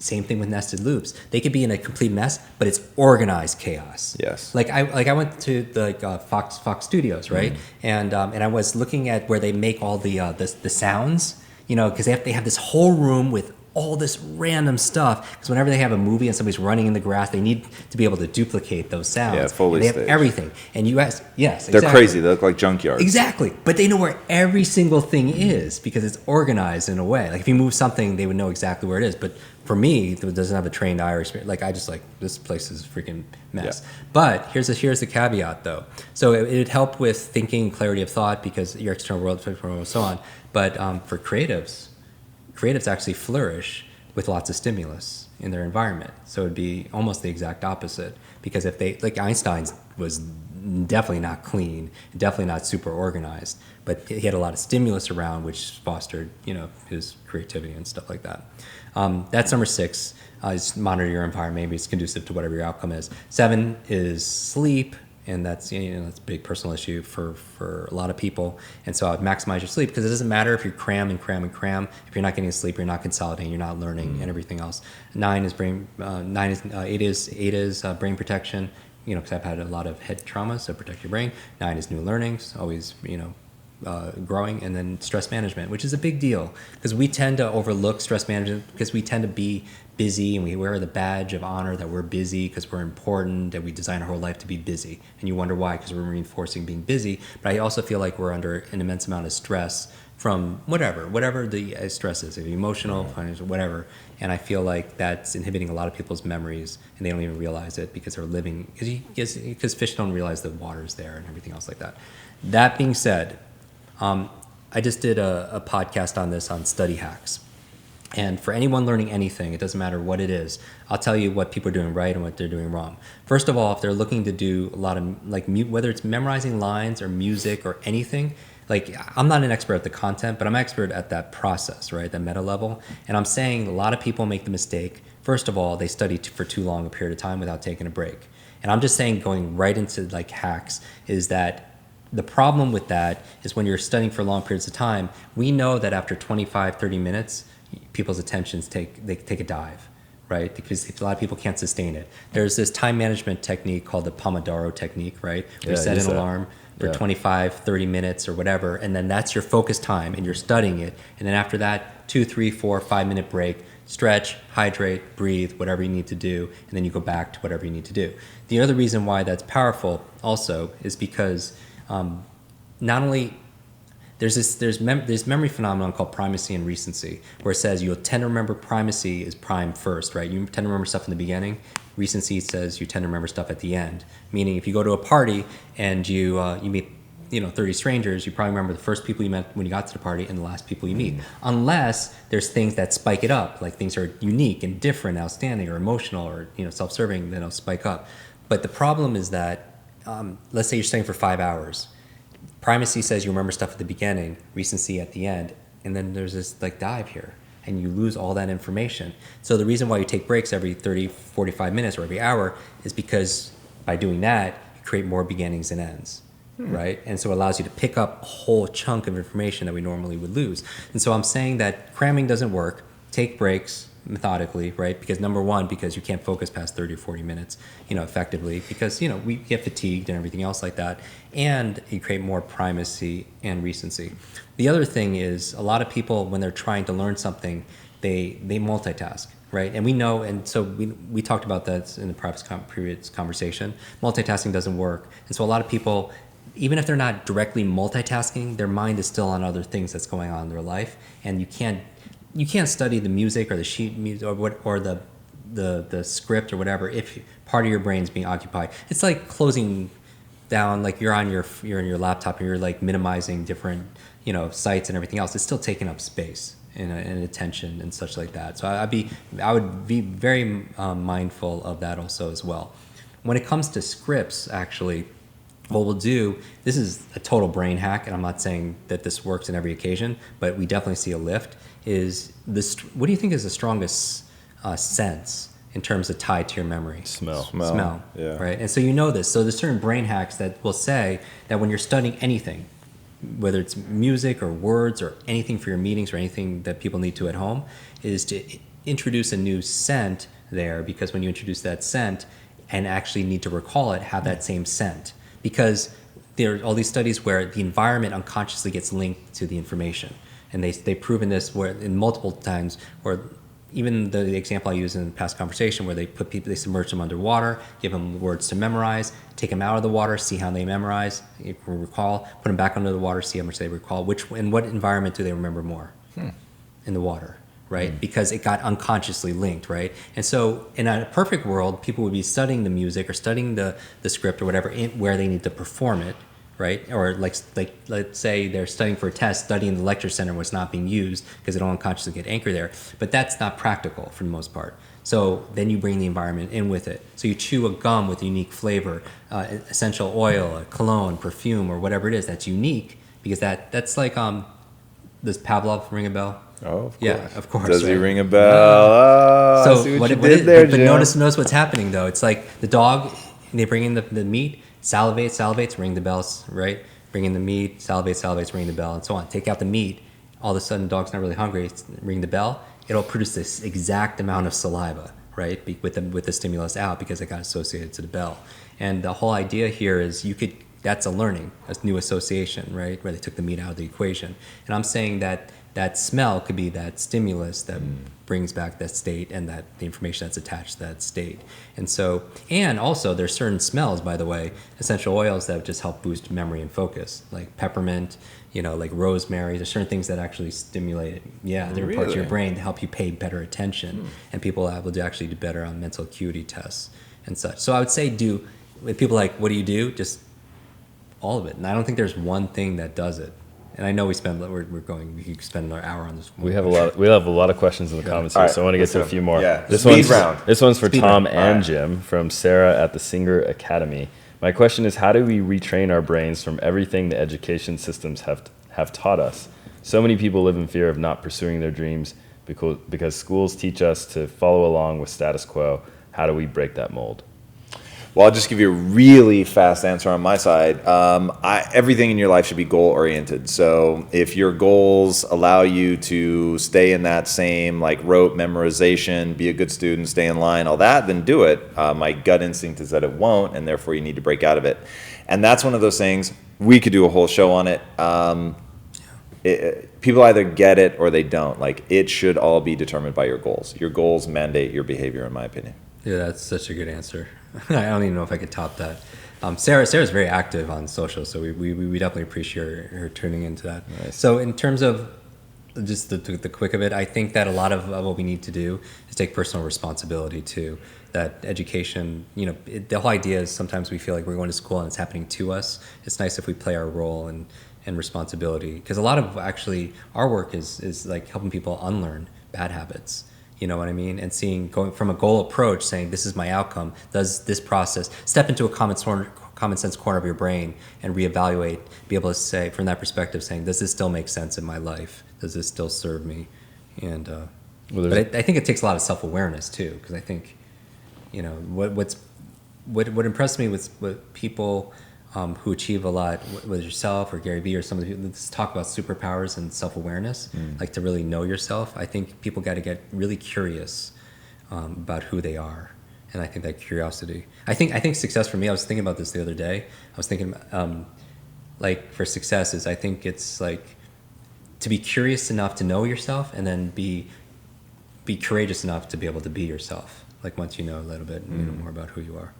same thing with nested loops. They could be in a complete mess, but it's organized chaos. Yes. Like I went to the Fox Studios, right? And I was looking at where they make all the sounds, because they have this whole room with all this random stuff. Because whenever they have a movie and somebody's running in the grass, they need to be able to duplicate those sounds. Yeah, Foley and they have stage. everything. And yes, They're exactly. crazy. They look like junkyards. Exactly. But they know where every single thing is because it's organized in a way. Like if you move something, they would know exactly where it is. But for me, that doesn't have a trained eye or experience. Like I just this place is a freaking mess. Yeah. But here's the caveat though. So it'd help with thinking, clarity of thought, because your external world, and so on. But for creatives actually flourish with lots of stimulus in their environment. So it'd be almost the exact opposite, because if they, like Einstein's was definitely not clean, definitely not super organized, but he had a lot of stimulus around, which fostered, his creativity and stuff like that. That's number 6, is monitor your environment. Maybe it's conducive to whatever your outcome is. 7 is sleep. And that's that's a big personal issue for a lot of people. And so I'd maximize your sleep, because it doesn't matter if you cram. If you're not getting sleep, you're not consolidating, you're not learning, and everything else. 8 is brain protection. Because I've had a lot of head trauma, so protect your brain. 9 is new learnings, always growing, and then stress management, which is a big deal because we tend to overlook stress management because we tend to be busy and we wear the badge of honor that we're busy because we're important, that we design our whole life to be busy. And you wonder why, because we're reinforcing being busy. But I also feel like we're under an immense amount of stress from whatever the stress is, emotional, financial, whatever. And I feel like that's inhibiting a lot of people's memories, and they don't even realize it because they're living, because fish don't realize the water's there and everything else like that. That being said, I just did a podcast on this, on study hacks. And for anyone learning anything, it doesn't matter what it is, I'll tell you what people are doing right and what they're doing wrong. First of all, if they're looking to do a lot of, whether it's memorizing lines or music or anything, like I'm not an expert at the content, but I'm an expert at that process, right? That meta level. And I'm saying a lot of people make the mistake. First of all, they study for too long a period of time without taking a break. And I'm just saying going right into like hacks is that the problem with that is when you're studying for long periods of time, we know that after 25, 30 minutes, people's attentions take a dive, right? Because a lot of people can't sustain it. There's this time management technique called the Pomodoro technique, right? Where you set an alarm for 25, 30 minutes or whatever, and then that's your focus time and you're studying it. And then after that, 2, 3, 4, 5-minute break, stretch, hydrate, breathe, whatever you need to do, and then you go back to whatever you need to do. The other reason why that's powerful also is because not only there's memory phenomenon called primacy and recency, where it says you'll tend to remember primacy is prime first, right? You tend to remember stuff in the beginning. Recency says you tend to remember stuff at the end. Meaning, if you go to a party and you meet 30 strangers, you probably remember the first people you met when you got to the party and the last people you meet. Unless there's things that spike it up, like things are unique and different, outstanding, or emotional, or self-serving, then it'll spike up. But the problem is that let's say you're studying for 5 hours. Primacy says you remember stuff at the beginning, recency at the end, and then there's this like dive here, and you lose all that information. So the reason why you take breaks every 30, 45 minutes or every hour is because by doing that, you create more beginnings and ends, right? And so it allows you to pick up a whole chunk of information that we normally would lose. And so I'm saying that cramming doesn't work. Take breaks methodically, right? Because number one, because you can't focus past 30 or 40 minutes, effectively, because, we get fatigued and everything else like that. And you create more primacy and recency. The other thing is a lot of people, when they're trying to learn something, they multitask, right? And we know, and so we talked about that in the previous conversation. Multitasking doesn't work. And so a lot of people, even if they're not directly multitasking, their mind is still on other things that's going on in their life. And you can't study the music or the sheet music or the script or whatever if part of your brain's being occupied. It's like closing down, like you're on your laptop and you're like minimizing different sites and everything else. It's still taking up space and attention and such like that. So I would be very mindful of that also as well. When it comes to scripts, actually, what we'll do, this is a total brain hack, and I'm not saying that this works in every occasion, but we definitely see a lift, is this. What do you think is the strongest sense in terms of tie to your memory? Smell. Yeah. Right? And so this. So there's certain brain hacks that will say that when you're studying anything, whether it's music or words or anything for your meetings or anything that people need to at home, is to introduce a new scent there, because when you introduce that scent and actually need to recall it, have that same scent. Because there are all these studies where the environment unconsciously gets linked to the information. And they've proven this where in multiple times, where even the example I used in the past conversation, where they submerge them underwater, give them words to memorize, take them out of the water, see how they memorize, recall, put them back under the water, see how much they recall, in what environment do they remember more? In the water, right? Because it got unconsciously linked, right? And so in a perfect world, people would be studying the music or studying the script or whatever where they need to perform it, right? Or like let's say they're studying for a test, studying the lecture center was not being used because they don't unconsciously get anchored there. But that's not practical for the most part. So then you bring the environment in with it. So you chew a gum with a unique flavor, essential oil, a cologne, perfume, or whatever it is that's unique, because that's like, does Pavlov ring a bell? Oh, of course. Yeah, of course. Does he right? ring a bell? Oh, So I see what you it did is, there, but Jim. notice what's happening though. It's like the dog, they bring in the meat, salivates, ring the bells, right? Bring in the meat, salivates, ring the bell, and so on. Take out the meat, all of a sudden the dog's not really hungry, ring the bell, it'll produce this exact amount of saliva, right? With the stimulus out, because it got associated to the bell. And the whole idea here is that's a learning, a new association, right? Where they took the meat out of the equation. And I'm saying that smell could be that stimulus that brings back that state and that the information that's attached to that state. And also there's certain smells, by the way, essential oils that just help boost memory and focus, like peppermint, like rosemary. There's certain things that actually stimulate it. Yeah, there are parts of your brain to help you pay better attention, and people are able to actually do better on mental acuity tests and such. So I would say when people are like, what do you do? Just all of it. And I don't think there's one thing that does it. And I know we could spend another hour on this. We have a lot of questions in the comments here, Right, so I want to get to a few more. Yeah. This Speed one's round. This one's for Speed Tom round. and Right. Jim from Sarah at the Singer Academy. My question is, how do we retrain our brains from everything the education systems have taught us? So many people live in fear of not pursuing their dreams because schools teach us to follow along with status quo. How do we break that mold? Well, I'll just give you a really fast answer on my side. Everything in your life should be goal-oriented. So if your goals allow you to stay in that same like rote memorization, be a good student, stay in line, all that, then do it. My gut instinct is that it won't, and therefore you need to break out of it. And that's one of those things, we could do a whole show on it. People either get it or they don't. Like, it should all be determined by your goals. Your goals mandate your behavior, in my opinion. Yeah, that's such a good answer. I don't even know if I could top that. Sarah's very active on social, so we definitely appreciate her tuning into that. Nice. So in terms of just the quick of it, I think that a lot of what we need to do is take personal responsibility too. That education, the whole idea is sometimes we feel like we're going to school and it's happening to us. It's nice if we play our role and responsibility, because a lot of actually our work is like helping people unlearn bad habits. You know what I mean? And going from a goal approach, saying this is my outcome, does this process, step into a common sense corner of your brain and reevaluate, be able to say from that perspective, saying, does this still make sense in my life? Does this still serve me? And but I think it takes a lot of self-awareness too, because I think, what impressed me with people who achieve a lot, whether yourself or Gary Vee or some of the people that talk about superpowers and self-awareness, like to really know yourself. I think people got to get really curious about who they are, and I think that curiosity. I think success for me. I was thinking about this the other day. I was thinking, like for success is, I think it's like to be curious enough to know yourself, and then be courageous enough to be able to be yourself. Like once you know a little bit more about who you are.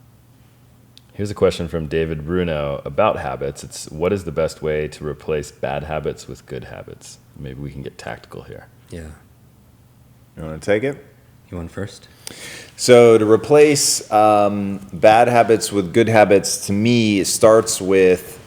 Here's a question from David Bruno about habits. It's, what is the best way to replace bad habits with good habits? Maybe we can get tactical here. Yeah. You want to take it? You want first? So to replace bad habits with good habits, to me, starts with,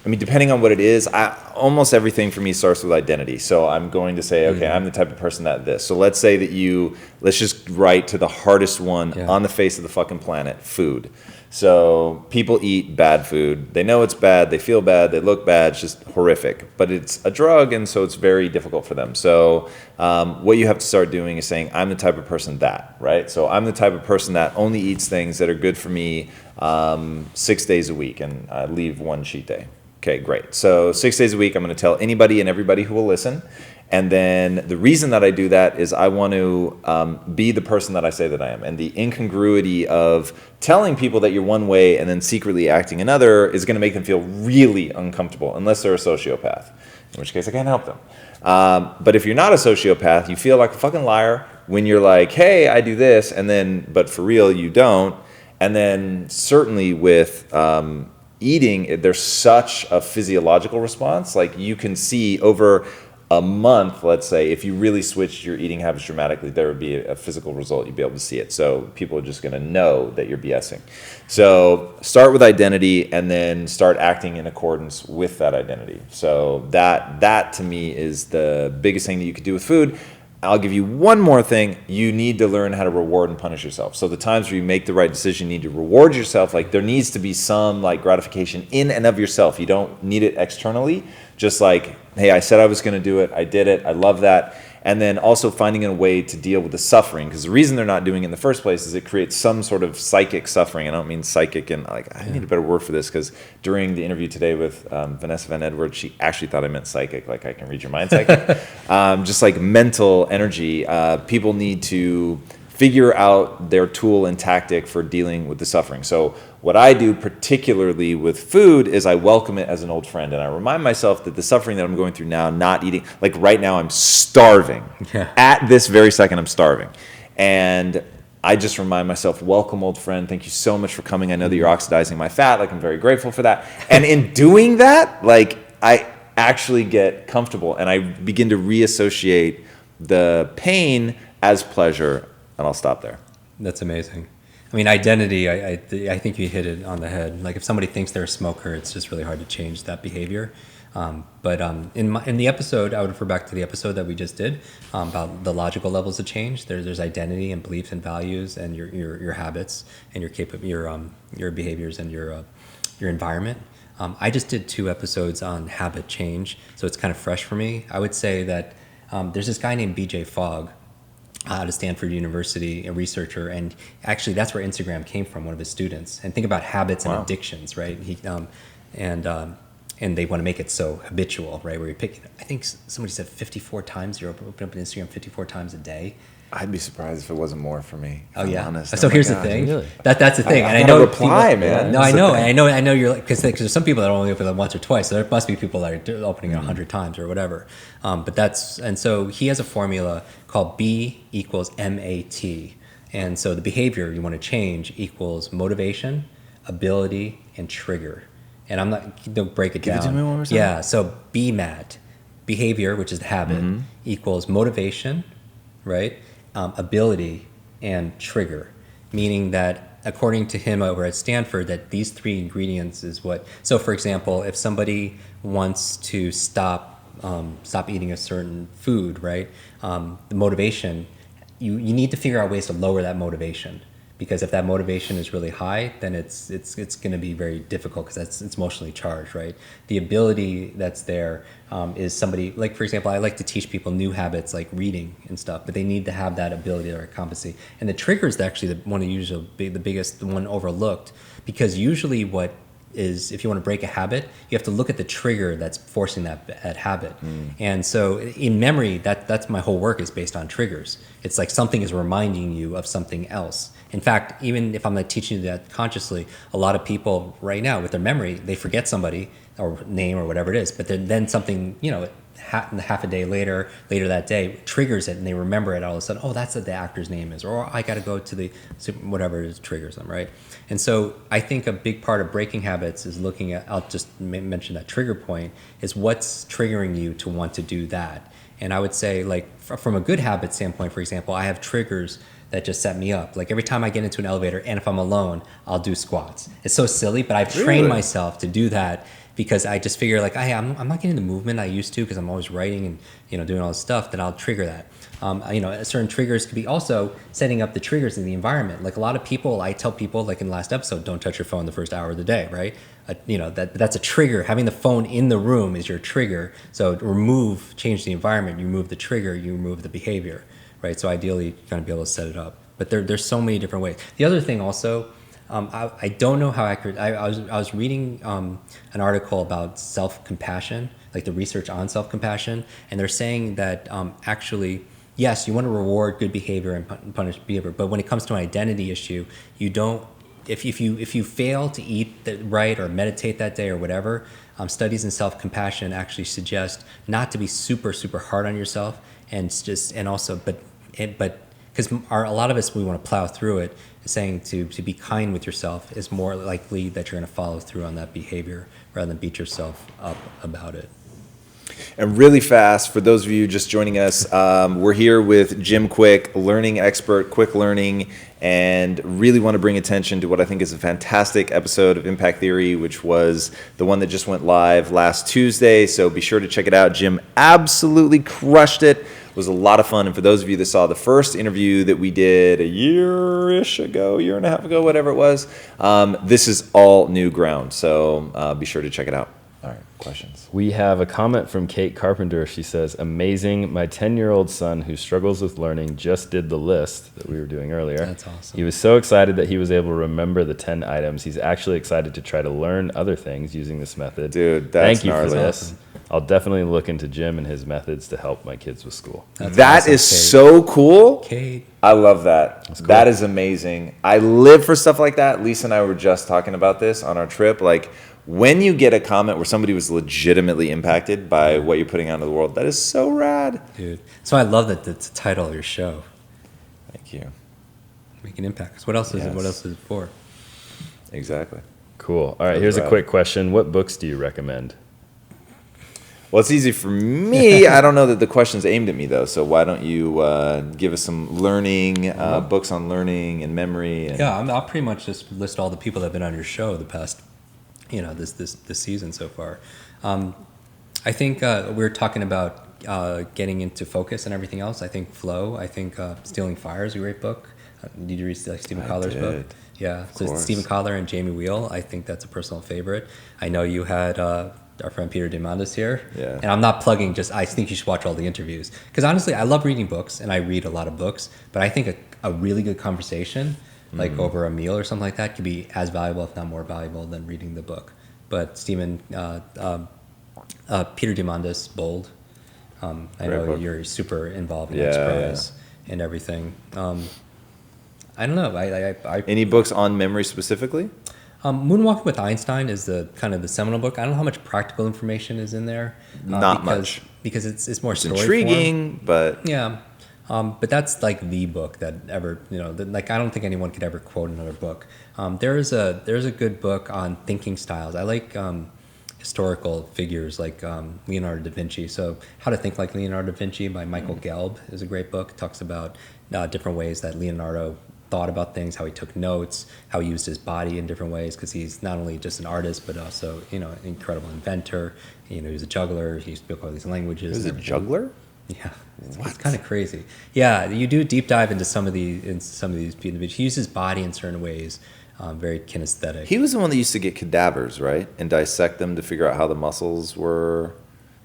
depending on what it is, almost everything for me starts with identity. So I'm going to say, okay, I'm the type of person that this. So let's say that let's just write to the hardest one on the face of the fucking planet, food. So people eat bad food. They know it's bad. They feel bad. They look bad. It's just horrific. But it's a drug, and so it's very difficult for them. So what you have to start doing is saying, I'm the type of person that, right? So I'm the type of person that only eats things that are good for me 6 days a week, and I leave one cheat day. Okay, great. So 6 days a week, I'm going to tell anybody and everybody who will listen. And then the reason that I do that is I want to be the person that I say that I am. And the incongruity of telling people that you're one way and then secretly acting another is going to make them feel really uncomfortable, unless they're a sociopath, in which case I can't help them. But if you're not a sociopath, you feel like a fucking liar when you're like, hey, I do this, and then, but for real, you don't. And then certainly with eating, there's such a physiological response. Like you can see over a month, let's say, if you really switched your eating habits dramatically, there would be a physical result. You'd be able to see it. So people are just going to know that you're BSing. So start with identity and then start acting in accordance with that identity. So that to me is the biggest thing that you could do with food. I'll give you one more thing. You need to learn how to reward and punish yourself. So the times where you make the right decision, you need to reward yourself. Like there needs to be some like gratification in and of yourself. You don't need it externally. Just like, hey, I said I was going to do it. I did it. I love that. And then also finding a way to deal with the suffering, because the reason they're not doing it in the first place is it creates some sort of psychic suffering. I don't mean psychic and like, I need a better word for this, because during the interview today with Vanessa Van Edwards, she actually thought I meant psychic, like I can read your mind psychic. Just like mental energy. People need to figure out their tool and tactic for dealing with the suffering. So what I do particularly with food is I welcome it as an old friend, and I remind myself that the suffering that I'm going through now, not eating, like right now I'm starving. Yeah. At this very second I'm starving. And I just remind myself, welcome old friend, thank you so much for coming. I know that you're oxidizing my fat, like I'm very grateful for that. And in doing that, like I actually get comfortable and I begin to reassociate the pain as pleasure. And I'll stop there. That's amazing. I mean, identity, I think you hit it on the head. Like if somebody thinks they're a smoker, it's just really hard to change that behavior. But in the episode, I would refer back to the episode that we just did about the logical levels of change. There's identity and beliefs and values and your habits and your behaviors and your your environment. I just did 2 episodes on habit change, so it's kind of fresh for me. I would say that there's this guy named BJ Fogg out of Stanford University, a researcher, and actually that's where Instagram came from, one of his students. And think about habits and addictions, right? And they want to make it so habitual, right? Where you pick, I think somebody said 54 times, you open up an Instagram 54 times a day. I'd be surprised if it wasn't more for me. Oh yeah. Honest. So here's the thing. Really? That's the thing. And I know reply, people, man. No, I know, and I know you're like, because there's some people that only open it once or twice. So there must be people that are opening it 100 times or whatever. And so he has a formula called B equals MAT, and so the behavior you want to change equals motivation, ability, and trigger. And I'm not, don't break it down. Give it to me one more time. Yeah. So BMAT, behavior, which is the habit, equals motivation, right? Ability and trigger, meaning that according to him over at Stanford, that these 3 ingredients is what. So, for example, if somebody wants to stop eating a certain food, right? The motivation, you need to figure out ways to lower that motivation, because if that motivation is really high, then it's going to be very difficult because it's emotionally charged, right? The ability that's there is somebody, like, for example, I like to teach people new habits like reading and stuff, but they need to have that ability or competency. And the trigger is actually the biggest, the one overlooked, because usually what is, if you want to break a habit, you have to look at the trigger that's forcing that habit. And so in memory, that's my whole work is based on triggers. It's like something is reminding you of something else. In fact, even if I'm not teaching you that consciously, a lot of people right now with their memory, they forget somebody or name or whatever it is, but then something, half a day later that day triggers it, and they remember it all of a sudden. Oh, that's what the actor's name is, or I got to go to the whatever it is, triggers them, right? And so I think a big part of breaking habits is looking at, I'll just mention that trigger point, is what's triggering you to want to do that. And I would say, like, from a good habit standpoint, for example, I have triggers that just set me up. Like every time I get into an elevator, and if I'm alone, I'll do squats. It's so silly, but I've trained myself to do that, because I just figure, like, hey, I'm not getting the movement I used to because I'm always writing and doing all this stuff. Then I'll trigger that. Certain triggers could be also setting up the triggers in the environment. Like a lot of people, I tell people, like in the last episode, don't touch your phone the first hour of the day, right? That's a trigger. Having the phone in the room is your trigger. So change the environment. You remove the trigger, you remove the behavior, right? So ideally, you kind of be able to set it up. But there's so many different ways. The other thing also, I don't know how accurate. I was reading an article about self-compassion, like the research on self-compassion, and they're saying that actually, yes, you want to reward good behavior and punish behavior, but when it comes to an identity issue, you don't. If you fail to eat right or meditate that day or whatever, studies in self-compassion actually suggest not to be super hard on yourself, but because a lot of us, we want to plow through it, saying to be kind with yourself is more likely that you're going to follow through on that behavior rather than beat yourself up about it. And really fast, for those of you just joining us, we're here with Jim Kwik, learning expert, Kwik Learning, and really want to bring attention to what I think is a fantastic episode of Impact Theory, which was the one that just went live last Tuesday. So be sure to check it out. Jim absolutely crushed it. It was a lot of fun. And for those of you that saw the first interview that we did a year and a half ago, whatever it was, this is all new ground. So be sure to check it out. All right, questions. We have a comment from Kate Carpenter. She says, amazing. My 10-year-old son who struggles with learning just did the list that we were doing earlier. That's awesome. He was so excited that he was able to remember the 10 items. He's actually excited to try to learn other things using this method. Dude, that's Thank you gnarly. for this. Awesome. I'll definitely look into Jim and his methods to help my kids with school. That awesome, is Kate. so cool. Kate. I love that. Cool. That is amazing. I live for stuff like that. Lisa and I were just talking about this on our trip. Like, when you get a comment where somebody was legitimately impacted by what you're putting out into the world, that is so rad. Dude. So I love that that's the title of your show. Thank you. Make an impact. What else is it? What else is it for? Exactly. Cool. All right, here's a quick question. What books do you recommend? Well, it's easy for me. I don't know that the question's aimed at me, though. So why don't you give us some learning, books on learning and memory? And Yeah, I'll pretty much just list all the people that have been on your show the past, this season so far. I think we were talking about getting into focus and everything else. I think Flow. I think Stealing Fire is a great book. Did you read like Stephen I Collar's book? did. Yeah. So course. Stephen Collar and Jamie Wheel, I think that's a personal favorite. I know you had our friend Peter Diamandis here. Yeah. And I'm not plugging, just I think you should watch all the interviews. Because honestly, I love reading books and I read a lot of books, but I think a really good conversation, like over a meal or something like that, could be as valuable, if not more valuable, than reading the book. But Peter Diamandis, Bold. I Great know book. you're super involved in Yeah, X Prize and everything. I don't know. Any books on memory specifically? Moonwalking with Einstein is the kind of the seminal book. I don't know how much practical information is in there. Not because, much. because it's more It's story intriguing, form. but Yeah. But that's like the book that ever, like I don't think anyone could ever quote another book. There's a good book on thinking styles. I like historical figures like Leonardo da Vinci. So How to Think Like Leonardo da Vinci by Michael Gelb is a great book. It talks about different ways that Leonardo thought about things, how he took notes, how he used his body in different ways, because he's not only just an artist, but also, an incredible inventor. He was a juggler. He spoke all these languages. he was and a everything. juggler? Yeah, it's kind of crazy. Yeah, you do deep dive into some of these individuals. He uses body in certain ways, very kinesthetic. He was the one that used to get cadavers, right? And dissect them to figure out how the muscles were.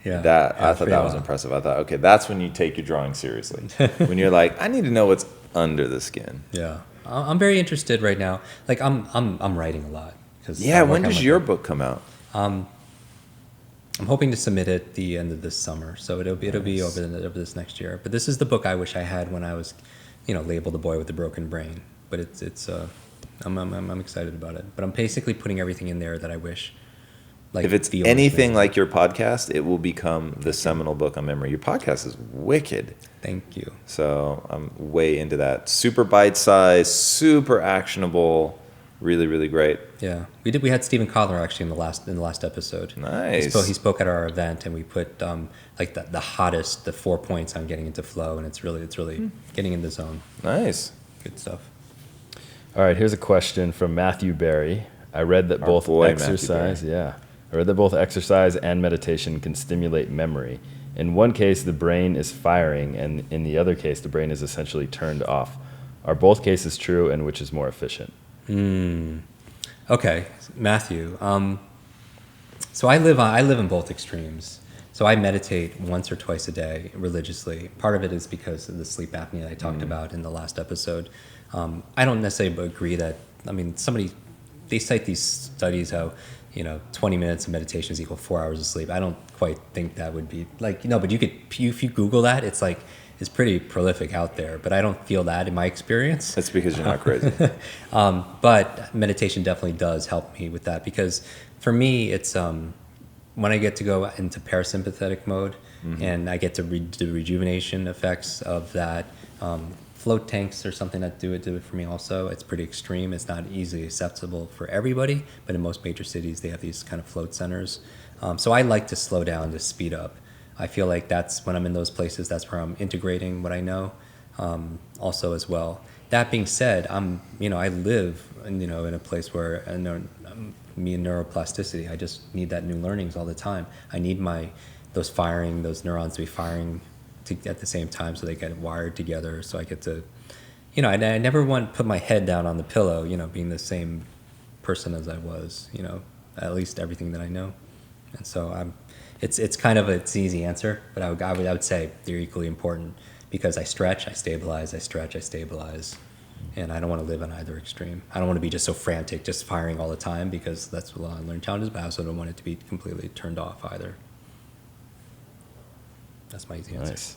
Yeah, I thought that was impressive. I thought, okay, that's when you take your drawing seriously. When you're like, I need to know what's under the skin. Yeah, I'm very interested right now. Like I'm writing a lot. Yeah, when does your book come out? I'm hoping to submit it the end of this summer, so it'll be over this next year. But this is the book I wish I had when I was, labeled the boy with the broken brain. But I'm excited about it. But I'm basically putting everything in there that I wish. Like If it's feels anything maybe. like your podcast, it will become the seminal book on memory. Your podcast is wicked. Thank you. So I'm way into that. Super bite-sized, super actionable, really, really great. Yeah, we had Stephen Collar actually in the last episode. Nice. He spoke at our event, and we put like the hottest, the 4 points on getting into flow, and it's really getting in the zone. Nice. Good stuff. All right, here's a question from Matthew Barry. I read that Our both boy, exercise, Matthew I read that both exercise and meditation can stimulate memory. In one case, the brain is firing, and in the other case, the brain is essentially turned off. Are both cases true, and which is more efficient? Okay, Matthew. So I live in both extremes. So I meditate once or twice a day religiously. Part of it is because of the sleep apnea that I talked about in the last episode. I don't necessarily agree that. I mean, they cite these studies how 20 minutes of meditation is equal 4 hours of sleep. I don't quite think that would be but if you Google that, it's pretty prolific out there, but I don't feel that in my experience. That's because you're not crazy. But meditation definitely does help me with that, because for me, it's when I get to go into parasympathetic mode and I get to the rejuvenation effects of that. Float tanks or something that do it for me also. It's pretty extreme. It's not easily accessible for everybody, but in most major cities, they have these kind of float centers. So I like to slow down, to speed up. I feel like that's when I'm in those places, that's where I'm integrating what I know also as well. That being said, I live in a place where me and neuroplasticity, I just need that new learnings all the time. I need those neurons to be firing at the same time, so they get wired together, so I get to, I never want to put my head down on the pillow, being the same person as I was, at least everything that I know. And so it's kind of it's an easy answer, but I would say they're equally important, because I stretch, I stabilize, I stretch, I stabilize, and I don't want to live on either extreme. I don't want to be just so frantic, just firing all the time, because that's a lot of learning challenges, but I also don't want it to be completely turned off either. That's my easy answer. Nice.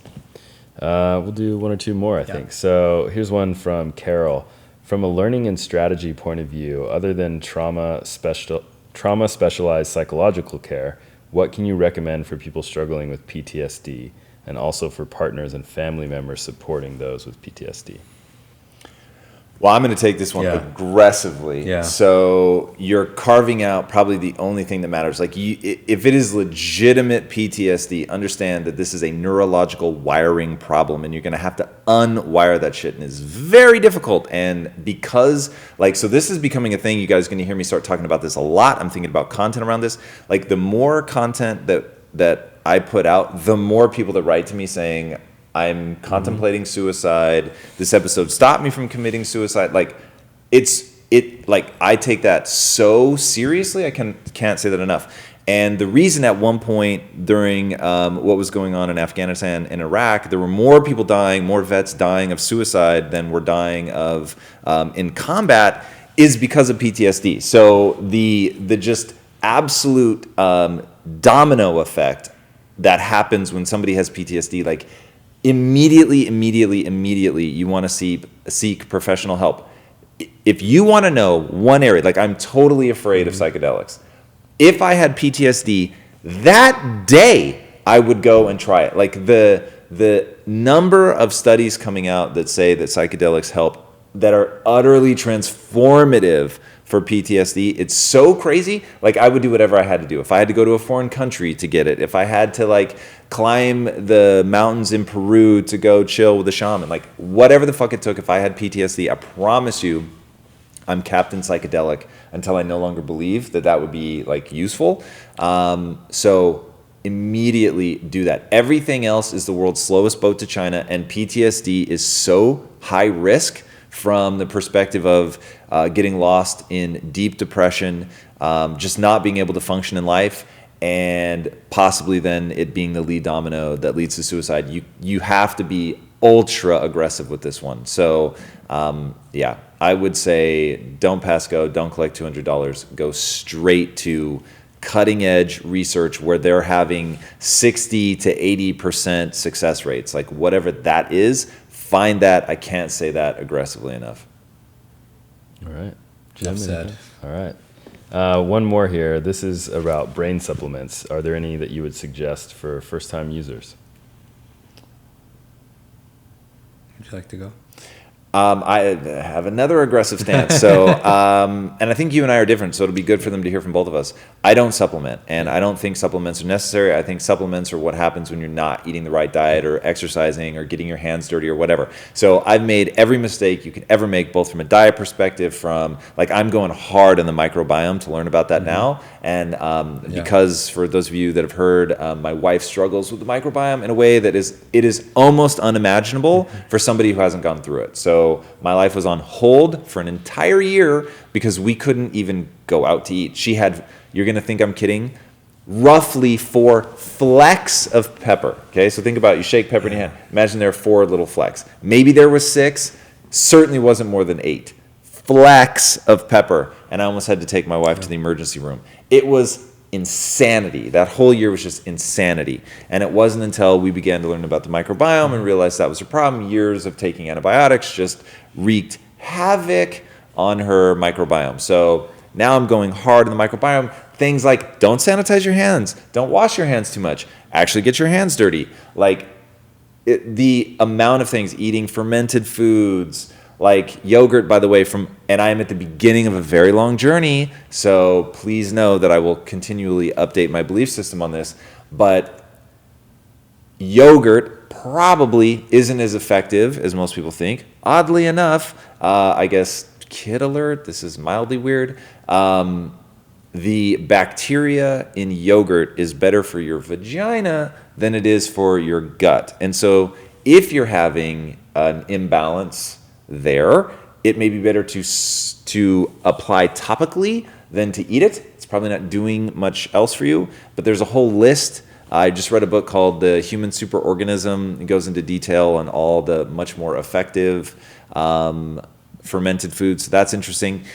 We'll do one or two more, I think. So here's one from Carol. From a learning and strategy point of view, other than trauma specialized psychological care, what can you recommend for people struggling with PTSD, and also for partners and family members supporting those with PTSD? Well, I'm going to take this one aggressively. Yeah. So you're carving out probably the only thing that matters. Like, if it is legitimate PTSD, understand that this is a neurological wiring problem, and you're going to have to unwire that shit, and it's very difficult. And because, so this is becoming a thing. You guys are going to hear me start talking about this a lot. I'm thinking about content around this. Like, the more content that I put out, the more people that write to me saying, I'm contemplating suicide. This episode stopped me from committing suicide. Like, like I take that so seriously. I can't say that enough. And the reason at one point during what was going on in Afghanistan and Iraq, there were more people dying, more vets dying of suicide than were dying of in combat, is because of PTSD. So the just absolute domino effect that happens when somebody has PTSD, like immediately, you want to seek professional help. If you want to know one area, like I'm totally afraid of psychedelics. If I had PTSD, that day I would go and try it. Like the number of studies coming out that say that psychedelics help, that are utterly transformative for PTSD, it's so crazy. Like I would do whatever I had to do. If I had to go to a foreign country to get it, if I had to like climb the mountains in Peru to go chill with a shaman, like whatever the fuck it took, if I had PTSD, I promise you, I'm Captain Psychedelic until I no longer believe that would be like useful. So immediately do that. Everything else is the world's slowest boat to China, and PTSD is so high risk from the perspective of getting lost in deep depression, just not being able to function in life, and possibly then it being the lead domino that leads to suicide. You have to be ultra aggressive with this one. So yeah, I would say don't pass go, don't collect $200, go straight to cutting edge research where they're having 60 to 80% success rates, like whatever that is. Find that. I can't say that aggressively enough. All right. Jim, Enough said. All right. One more here. This is about brain supplements. Are there any that you would suggest for first-time users? Would you like to go? I have another aggressive stance. So, and I think you and I are different, so it'll be good for them to hear from both of us. I don't supplement, and I don't think supplements are necessary. I think supplements are what happens when you're not eating the right diet or exercising or getting your hands dirty or whatever. So I've made every mistake you can ever make, both from a diet perspective, from like I'm going hard in the microbiome to learn about that now. And because for those of you that have heard, my wife struggles with the microbiome in a way that it is almost unimaginable for somebody who hasn't gone through it. So my life was on hold for an entire year because we couldn't even go out to eat. She had, you're going to think I'm kidding, roughly 4 flecks of pepper. Okay, so think about it. You shake pepper in your hand. Imagine there are 4 little flecks. Maybe there was 6. Certainly wasn't more than 8 flecks of pepper. And I almost had to take my wife to the emergency room. It was insanity. That whole year was just insanity. And it wasn't until we began to learn about the microbiome and realized that was a problem. Years of taking antibiotics just wreaked havoc on her microbiome. So now I'm going hard in the microbiome. Things like don't sanitize your hands, don't wash your hands too much, actually get your hands dirty. Like the amount of things, eating fermented foods, like yogurt, by the way, and I am at the beginning of a very long journey, so please know that I will continually update my belief system on this, but yogurt probably isn't as effective as most people think. Oddly enough, I guess, kid alert, this is mildly weird, the bacteria in yogurt is better for your vagina than it is for your gut. And so if you're having an imbalance there, it may be better to apply topically than to eat it. It's probably not doing much else for you, but there's a whole list. I just read a book called The Human Superorganism. It goes into detail on all the much more effective fermented foods. So that's interesting.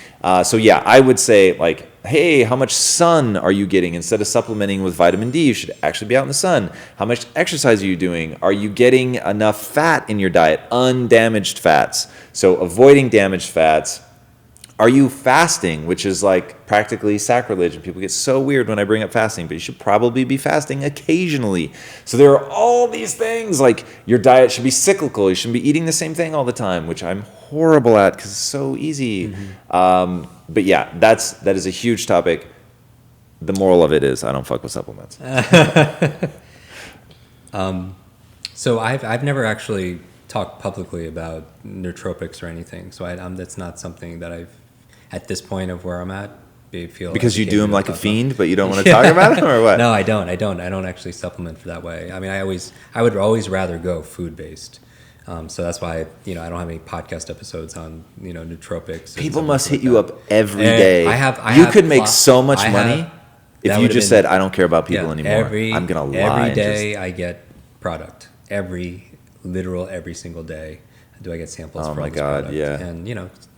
So yeah, I would say like, hey, how much sun are you getting? Instead of supplementing with vitamin D, you should actually be out in the sun. How much exercise are you doing? Are you getting enough fat in your diet? Undamaged fats. So avoiding damaged fats. Are you fasting, which is like practically sacrilege, and people get so weird when I bring up fasting, but you should probably be fasting occasionally. So there are all these things, like your diet should be cyclical. You shouldn't be eating the same thing all the time, which I'm horrible at because it's so easy. But yeah, that is a huge topic. The moral of it is I don't fuck with supplements. So I've never actually talked publicly about nootropics or anything. So that's not something that I've, at this point of where I'm at, feel Because you do them educated like a about them. fiend, but you don't want to talk about them, or what? No, I don't. I don't actually supplement for that way. I mean, I would always rather go food based. So that's why I don't have any podcast episodes on nootropics. People must hit you like up every And day. I You have could make clock- so much I money have- if that you would've just been- said, "I don't care about people anymore." I'm gonna lie. Every and just- day I get product. Every single day do I get samples Oh for my all this God, product. yeah. And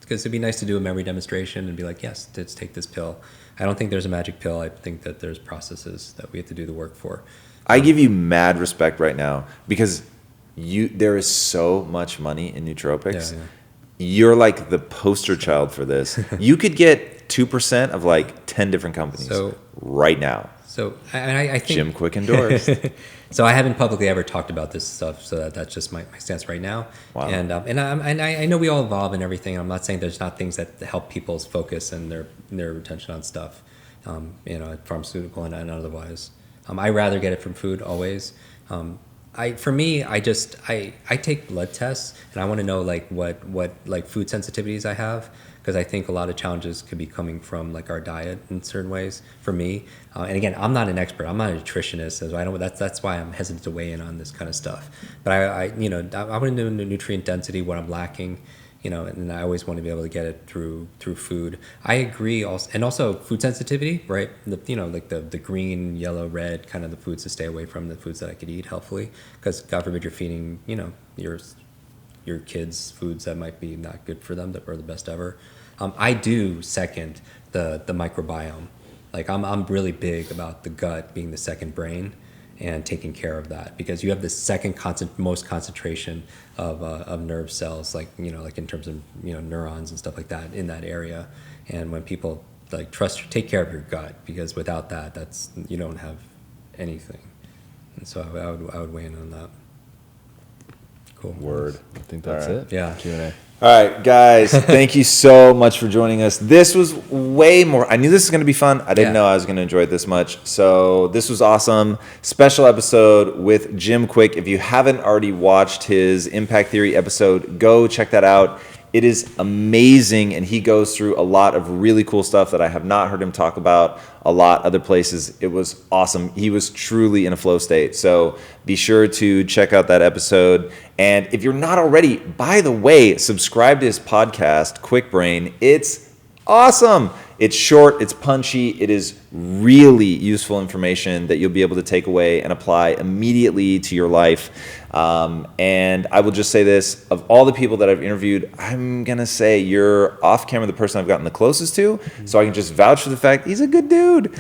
because it'd be nice to do a memory demonstration and be like, yes, let's take this pill. I don't think there's a magic pill. I think that there's processes that we have to do the work for. I give you mad respect right now because there is so much money in nootropics. Yeah. You're like the poster child for this. You could get 2% of like 10 different companies right now. So I think Jim Kwik endorsed. So I haven't publicly ever talked about this stuff, so that's just my stance right now. Wow. And I know we all evolve and everything. I'm not saying there's not things that help people's focus and their retention on stuff, pharmaceutical and otherwise. I rather get it from food always. I take blood tests and I want to know like what like food sensitivities I have, because I think a lot of challenges could be coming from like our diet in certain ways for me. And again, I'm not an expert. I'm not a nutritionist, so I don't. That's why I'm hesitant to weigh in on this kind of stuff. But I want to know the nutrient density, what I'm lacking, and I always want to be able to get it through food. I agree also, and also food sensitivity, right? Like the green, yellow, red kind of the foods to stay away from, the foods that I could eat healthfully, because God forbid you're feeding, your kids foods that might be not good for them, that are the best ever. I do second the microbiome. Like I'm really big about the gut being the second brain and taking care of that, because you have the second most concentration of nerve cells, like in terms of neurons and stuff like that in that area. And when people like take care of your gut, because without that, you don't have anything. And so I would weigh in on that. Cool. Word. I think that's All right. it. Yeah. Q&A. All right, guys, thank you so much for joining us. This was way more. I knew this was going to be fun. I didn't know I was going to enjoy it this much. So this was awesome. Special episode with Jim Kwik. If you haven't already watched his Impact Theory episode, go check that out. It is amazing, and he goes through a lot of really cool stuff that I have not heard him talk about a lot other places. It was awesome. He was truly in a flow state. So be sure to check out that episode. And if you're not already, by the way, subscribe to his podcast, Kwik Brain. It's awesome. It's short, it's punchy, it is really useful information that you'll be able to take away and apply immediately to your life. And I will just say this, of all the people that I've interviewed, I'm going to say you're off camera the person I've gotten the closest to, so I can just vouch for the fact he's a good dude.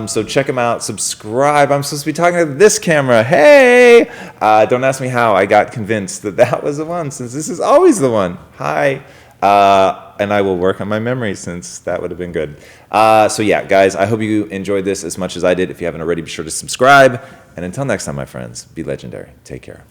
So check him out, subscribe. I'm supposed to be talking to this camera. Hey! Don't ask me how I got convinced that was the one, since this is always the one. Hi. And I will work on my memory, since that would have been good. So yeah, guys, I hope you enjoyed this as much as I did. If you haven't already, be sure to subscribe. And until next time, my friends, be legendary. Take care.